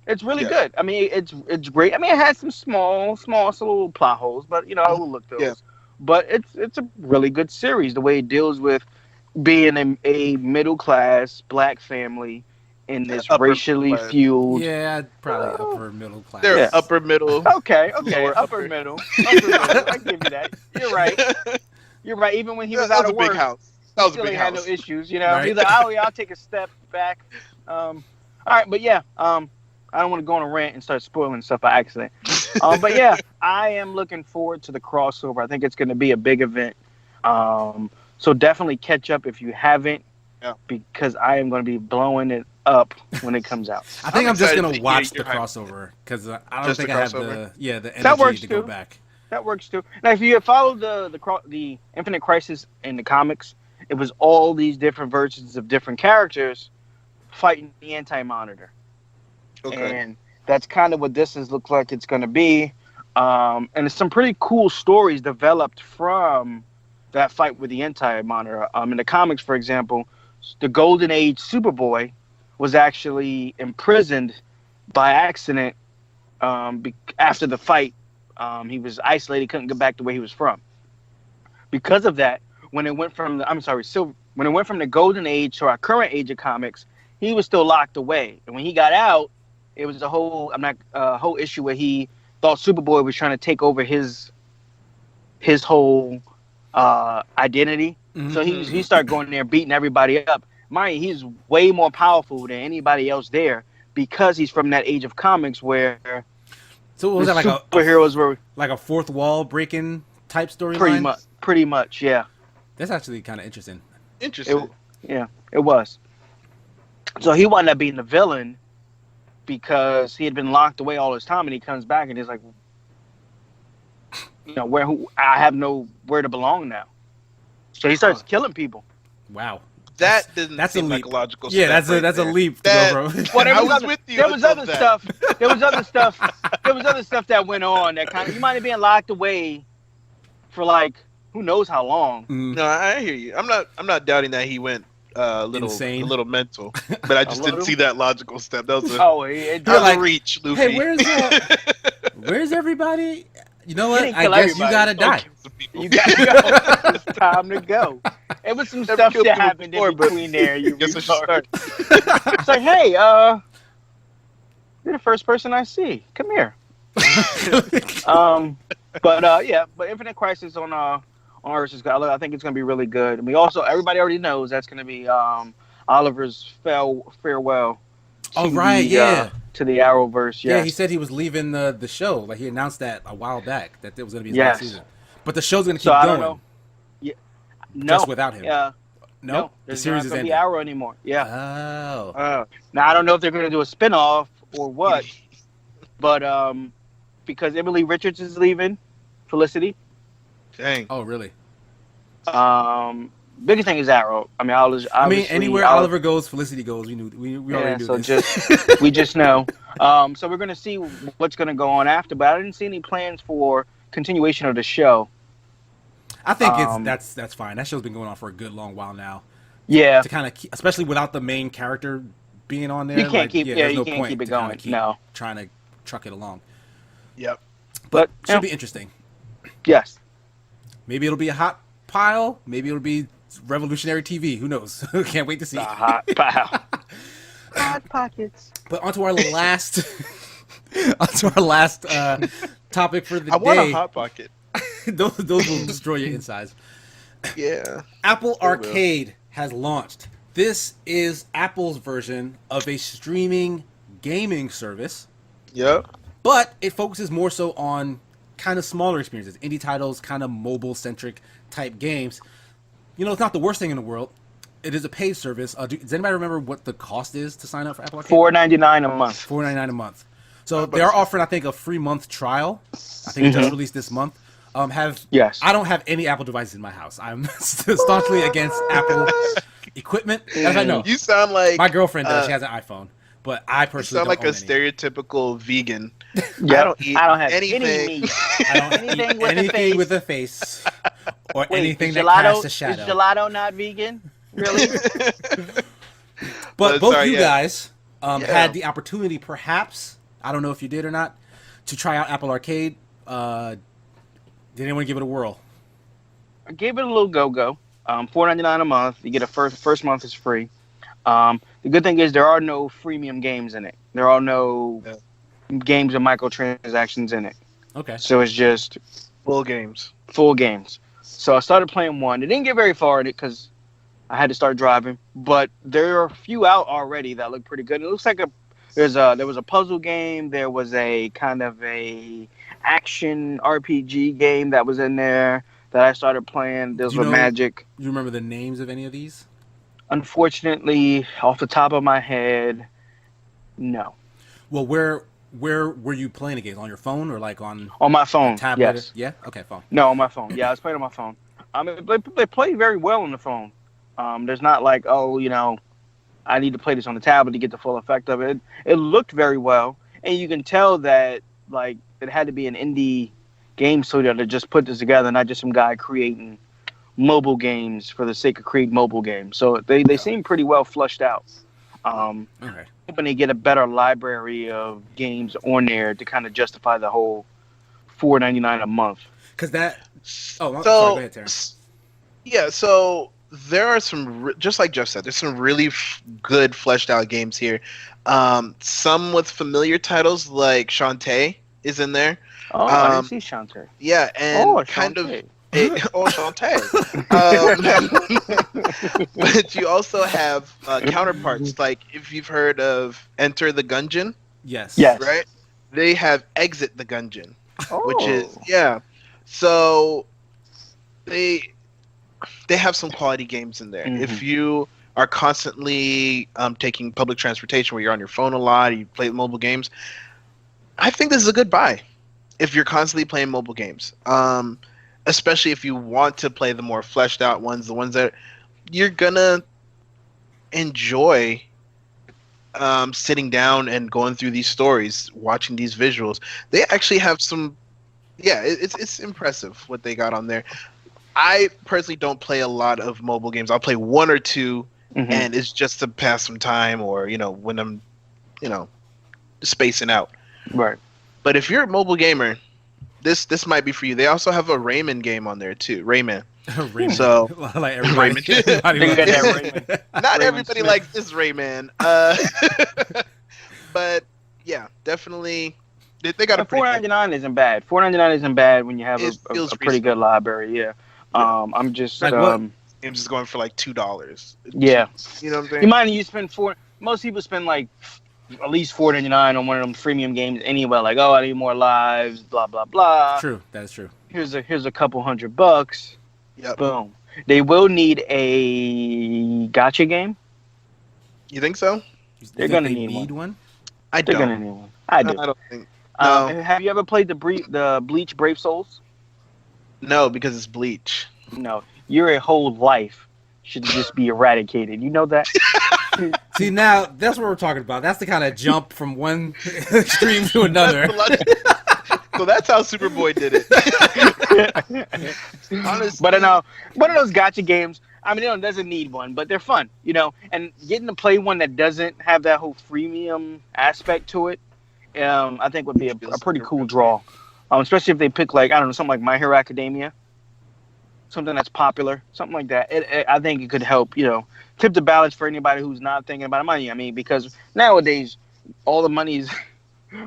It's really Yeah. good. I mean, it's great. I mean, it has some small little plot holes, but you know, I will look those. Yeah. But it's a really good series. The way it deals with being a middle class black family in this Upper racially class. fueled. Yeah, probably upper middle class. They're Yeah. upper middle. Okay, Lower upper upper. middle. I give you that. You're right. You're right. Even when he was that out was of a big work, house. That was a still big ain't had no house. issues. You know, Right. he's like, oh yeah, I'll take a step back. All right, but yeah, I don't want to go on a rant and start spoiling stuff by accident. But yeah, I am looking forward to the crossover. I think it's going to be a big event. So definitely catch up if you haven't, because I am going to be blowing it up when it comes out. I think I'm I'm just excited gonna to hear watch the your hype. crossover because I don't Just think the I have crossover? the energy That works to go too. back. That works too. Now, if you follow the Infinite Crisis in the comics, it was all these different versions of different characters fighting the Anti-Monitor. Okay. And that's kind of what this looks like it's going to be. And there's some pretty cool stories developed from that fight with the Anti-Monitor. In the comics, for example, the Golden Age Superboy was actually imprisoned by accident after the fight. He was isolated, couldn't get back to where he was from. Because of that, when it went from when it went from the Golden Age to our current age of comics, he was still locked away. And when he got out, it was a whole whole issue where he thought Superboy was trying to take over his whole identity. Mhm. So he started going there beating everybody up. Mind you, he's way more powerful than anybody else there because he's from that age of comics where So what was the that like superheroes were a fourth wall breaking type storyline? pretty much, yeah. That's actually kind of interesting. Interesting. It was. So he wound up being the villain because he had been locked away all his time, and he comes back and he's like, you know, I have nowhere to belong now. So he starts killing people. Wow. That doesn't that's a seem like leap. a logical Yeah, step that's a right that's a there. leap to That- go, bro. Well, I was with you There was until other that. stuff. There was other stuff. There was other stuff that went on that kind of. You might have been locked away for like who knows how long. Mm. No, I hear you. I'm not doubting that he went Insane. a little mental, but I just didn't little? see that logical step. That was a, Oh, that was like, a reach, Luffy. Hey, where's everybody? You know You what? didn't I kill guess you everybody. gotta Don't die. kill some people. You gotta go. It's time to go. It was some Never stuff killed that people happened before, in but between there. You guess I should restart. start. It's like, hey, you're the first person I see. Come here. But Infinite Crisis on Earth is good. I think it's gonna be really good. And we also everybody already knows that's gonna be Oliver's farewell Oh, to right, yeah. to the Arrowverse. Yeah, Yes. he said he was leaving the show. Like he announced that a while back that it was going to be his last Yes. season. But the show's going to So keep I don't going. know. Yeah. No. Just without him. Yeah. No, the there's series not is gonna ending. be Arrow anymore. Yeah. Oh, Now I don't know if they're gonna do a spinoff or what, but because Emily Richards is leaving, Felicity. Dang. oh, really? Biggest thing is Arrow. I mean, Anywhere Oliver goes, Felicity goes. We knew. We already knew so this. we just know. So we're gonna see what's gonna go on after, but I didn't see any plans for continuation of the show. I think that's fine. That show's been going on for a good long while now. Yeah, To kind of, especially without the main character being on there, you can't keep. Yeah, there's you no can't point keep it to kinda going. keep No, trying to truck it along. Yep. But yeah. should be interesting. Yes. Maybe it'll be a hot pile. Maybe it'll be revolutionary TV. Who knows? Can't wait to see. Hot pow. Hot pockets. But onto our last, topic for the I day. want a hot pocket. those will destroy your insides. Yeah. Apple will. Arcade has launched. This is Apple's version of a streaming gaming service, Yep. but it focuses more so on kind of smaller experiences, indie titles, kind of mobile-centric type games. You know, it's not the worst thing in the world. It is a paid service. Does anybody remember what the cost is to sign up for Apple Arcade? $4.99 a month. $4.99 a month. So they are offering, I think, a free month trial. I think it just released this month. Yes. I don't have any Apple devices in my house. I'm staunchly against Apple equipment. As I know, You sound like my girlfriend does. She has an iPhone, but I you personally sound like a don't own any. stereotypical vegan. Yep. I don't have anything. any meat. I don't Anything eat with a anything face. with a face or Wait, anything is that gelato, casts a is shadow. gelato not vegan? Really? But both sorry, you yeah. guys Yeah. had the opportunity, perhaps, I don't know if you did or not, to try out Apple Arcade. Did anyone give it a whirl? I gave it a little go. $4.99 a month. You get a first month is free. The good thing is there are no freemium games in it. There are no games with microtransactions in it. Okay. So it's just Full games. full games. So I started playing one. It didn't get very far in it because I had to start driving. But there are a few out already that look pretty good. It looks like there was a puzzle game. There was a kind of a action RPG game that was in there that I started playing. There's with Magic. You remember the names of any of these? Unfortunately, off the top of my head, no. Well, where were you playing the games? On your phone or like on My phone. tablet? Yes. Yeah? Okay, phone. No, on my phone. Yeah, I was playing on my phone. I mean, they play very well on the phone. There's not like, I need to play this on the tablet to get the full effect of it. It looked very well, and you can tell that like it had to be an indie game studio to just put this together, not just some guy creating mobile games for the sake of creating mobile games. So they seem pretty well flushed out. Okay. Hoping they get a better library of games on there to kind of justify the whole $4.99 a month. Because that. Oh, sorry. So, Go ahead, Terrence. yeah, so there are some, just like Jeff said, there's some really good fleshed out games here. Some with familiar titles like Shantae is in there. Oh, I didn't see Shantae. Yeah, and kind Shantae. of. Shantae. But you also have counterparts, like if you've heard of Enter the Gungeon, Yes. Yes. right? They have Exit the Gungeon, Oh. which is So they have some quality games in there. Mhm. If you are constantly taking public transportation where you're on your phone a lot, you play mobile games, I think this is a good buy if you're constantly playing mobile games. Especially if you want to play the more fleshed out ones, the ones that you're gonna enjoy sitting down and going through these stories, watching these visuals. They actually have some, it's impressive what they got on there. I personally don't play a lot of mobile games. I'll play one or two, and it's just to pass some time or, when I'm, spacing out. Right. But if you're a mobile gamer, this might be for you. They also have a Rayman game on there too. Rayman. Rayman. So like everybody, Rayman. everybody They loves got that it. Rayman. Not Rayman everybody Smith. likes this Rayman. But yeah, definitely they got a And pretty $4.99 isn't bad. $4.99 isn't bad when you have It feels a pretty good library. Yeah. Yeah. I'm just Like what? games is going for like $2. Yeah. You know what I'm saying? You mind you spend most people spend like at least $4.99 on one of them freemium games anyway. Like, oh, I need more lives, blah blah blah. True, that is true. Here's a couple $100. Yep. Boom. They will need a gotcha game. You think so? You They're think gonna they need one. I They're don't. gonna need one. I do. I don't think. No. Have you ever played the Bleach Brave Souls? No, because it's Bleach. No. Your whole life should just be eradicated. You know that? See, now that's what we're talking about. That's the kind of jump from one extreme to another. So that's how Superboy did it. Honestly, But one of those gotcha games. I mean, it doesn't need one, but they're fun, And getting to play one that doesn't have that whole freemium aspect to it, I think would be a pretty cool draw. Especially if they pick like something like My Hero Academia, something that's popular, something like that. I think it could help, tip the balance for anybody who's not thinking about money. I mean, because nowadays all the money is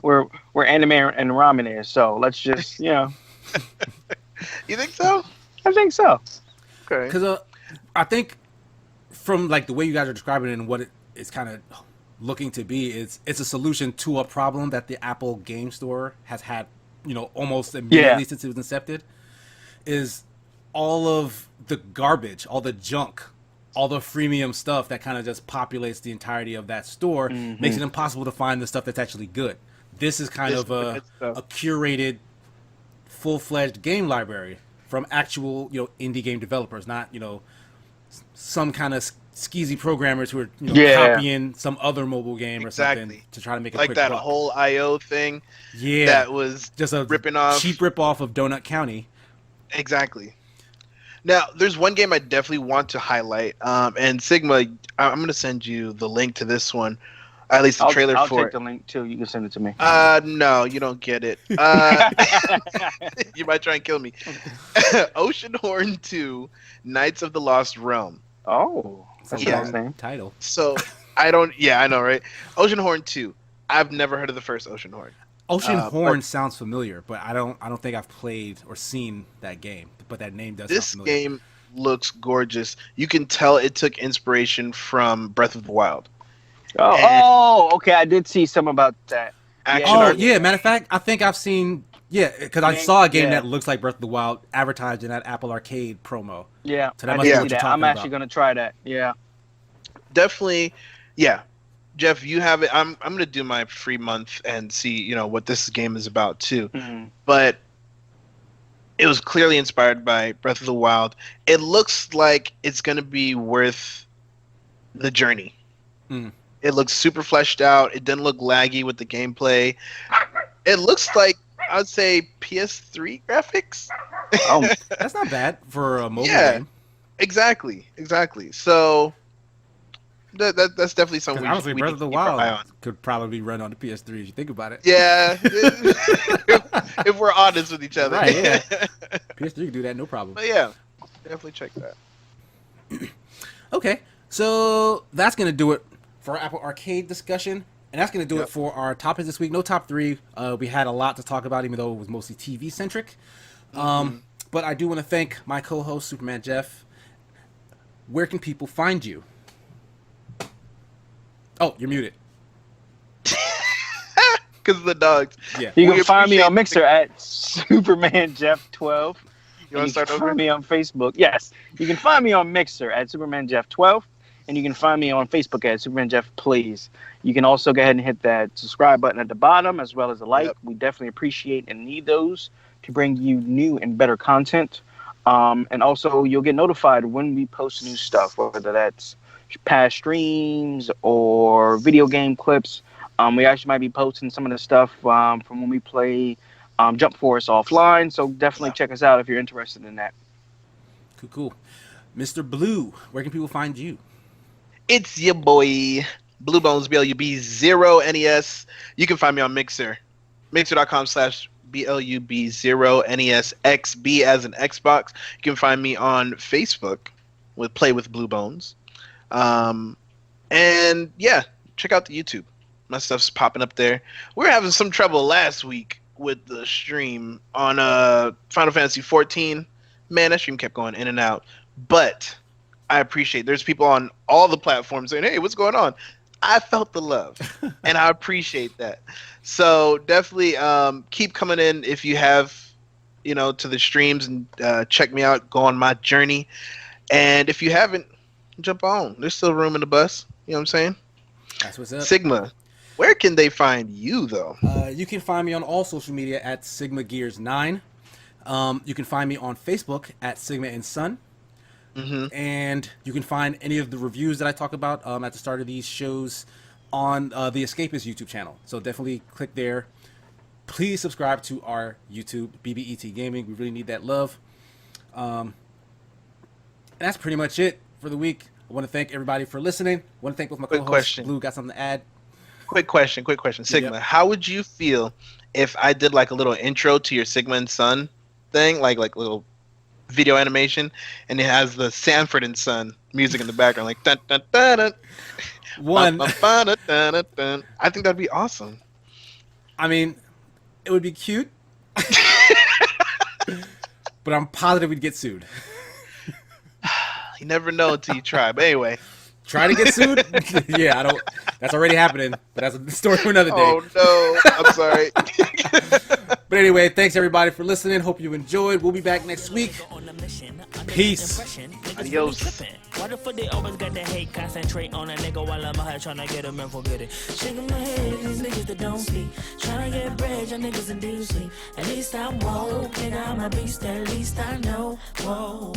where anime and ramen is. So let's just, You think so? I think so. Okay. Because I think from like the way you guys are describing it and what it's kind of looking to be, it's a solution to a problem that the Apple Game Store has had, almost immediately since it was incepted. Is all of the garbage, all the junk, all the freemium stuff that kind of just populates the entirety of that store, makes it impossible to find the stuff that's actually good. This is kind of a curated, full-fledged game library from actual, indie game developers, not, some kind of skeezy programmers who are copying some other mobile game or something to try to make a like quick that buck. whole IO thing. Yeah, that was just a ripping off cheap rip off of Donut County. Exactly. Now, there's one game I definitely want to highlight, and Sigma, I'm going to send you the link to this one, at least the trailer I'll for take it. the link too. You can send it to me. No, you don't get it. You might try and kill me. Oceanhorn 2: Knights of the Lost Realm. Oh, that's Yeah. a nice name. Title. So I don't. Yeah, I know, right? Oceanhorn 2. I've never heard of the first Oceanhorn. Oceanhorn sounds familiar, but I don't think I've played or seen that game. But that name does. This sound familiar. game looks gorgeous. You can tell it took inspiration from Breath of the Wild. Okay. I did see some about that. Action Oh art. yeah, matter of fact, I think I've seen. Yeah, because I saw a game Yeah. that looks like Breath of the Wild advertised in that Apple Arcade promo. Yeah, So that I must did be see what you're that. talking I'm actually about. gonna try that. Yeah. Definitely. Yeah. Jeff, you have it. I'm gonna do my free month and see what this game is about too. Mhm. But it was clearly inspired by Breath of the Wild. It looks like it's gonna be worth the journey. Mm. It looks super fleshed out. It didn't look laggy with the gameplay. It looks like I would say PS3 graphics. Oh, That's not bad for a mobile Yeah. game. Exactly. So that's definitely 'Cause something honestly, we Breath need of to the keep our eye Wild on. could probably run on the PS3 if you think about it. Yeah, if we're honest with each other. Right, yeah. PS3 can do that, no problem. But yeah, definitely check that. Okay, so that's going to do it for our Apple Arcade discussion. And that's going to do Yep. it for our topics this week. No top three. We had a lot to talk about, even though it was mostly TV-centric. But I do want to thank my co-host, Superman Jeff. Where can people find you? Oh, you're muted. Because of the dogs. Yeah. you We can find me on appreciate Mixer at Superman Jeff 12. You want to start can over? find me on Facebook. Yes, you can find me on Mixer at Superman Jeff 12, and you can find me on Facebook at Superman Jeff Please. You can also go ahead and hit that subscribe button at the bottom, as well as a like. Yep. We definitely appreciate and need those to bring you new and better content. And also, you'll get notified when we post new stuff, whether that's past streams or video game clips. We actually might be posting some of the stuff from when we play Jump Force offline. So definitely check us out if you're interested in that. Cool. Mr. Blue, where can people find you? It's your boy, Blue Bones BLUB0NES. You can find me on Mixer. Mixer.com/ BLUB0NESXB as an Xbox. You can find me on Facebook with Play with Blue Bones. And yeah, check out the YouTube. My stuff's popping up there. We were having some trouble last week with the stream on Final Fantasy 14. Man, that stream kept going in and out. But I appreciate there's people on all the platforms saying, hey, what's going on? I felt the love, and I appreciate that. So definitely keep coming in if you have, to the streams and check me out, go on my journey. And if you haven't, jump on. There's still room in the bus. You know what I'm saying? That's what's up. Sigma, where can they find you, though? You can find me on all social media at Sigma Gears 9. You can find me on Facebook at Sigma and Sun. Mm-hmm. And you can find any of the reviews that I talk about at the start of these shows on the Escapist YouTube channel. So definitely click there. Please subscribe to our YouTube, BBETGaming. We really need that love. And that's pretty much it for the week. I want to thank everybody for listening. I want to thank both my co-hosts. Question. Blue, got something to add? Quick question. Sigma, Yep. How would you feel if I did like a little intro to your Sigma and Son thing, like little video animation, and it has the Sanford and Son music in the background, like dun dun dun dun. One. Dun, dun, dun, dun, dun, dun. I think that'd be awesome. I mean, it would be cute. But I'm positive we'd get sued. You never know until you try. But anyway. Try to get sued? Yeah, I don't. That's already happening. But that's a story for another day. Oh no, I'm sorry. But anyway, thanks everybody for listening. Hope you enjoyed. We'll be back next week. Peace. Adios. Why the fuck they always got that hate? Concentrate on a nigga while I'm out here trying to get him and forget it. Shaking my head, these niggas that don't speak. Trying to get bread, y'all niggas in deep sleep. At least I'm woke, nigga, I'm a beast, at least I know. Whoa.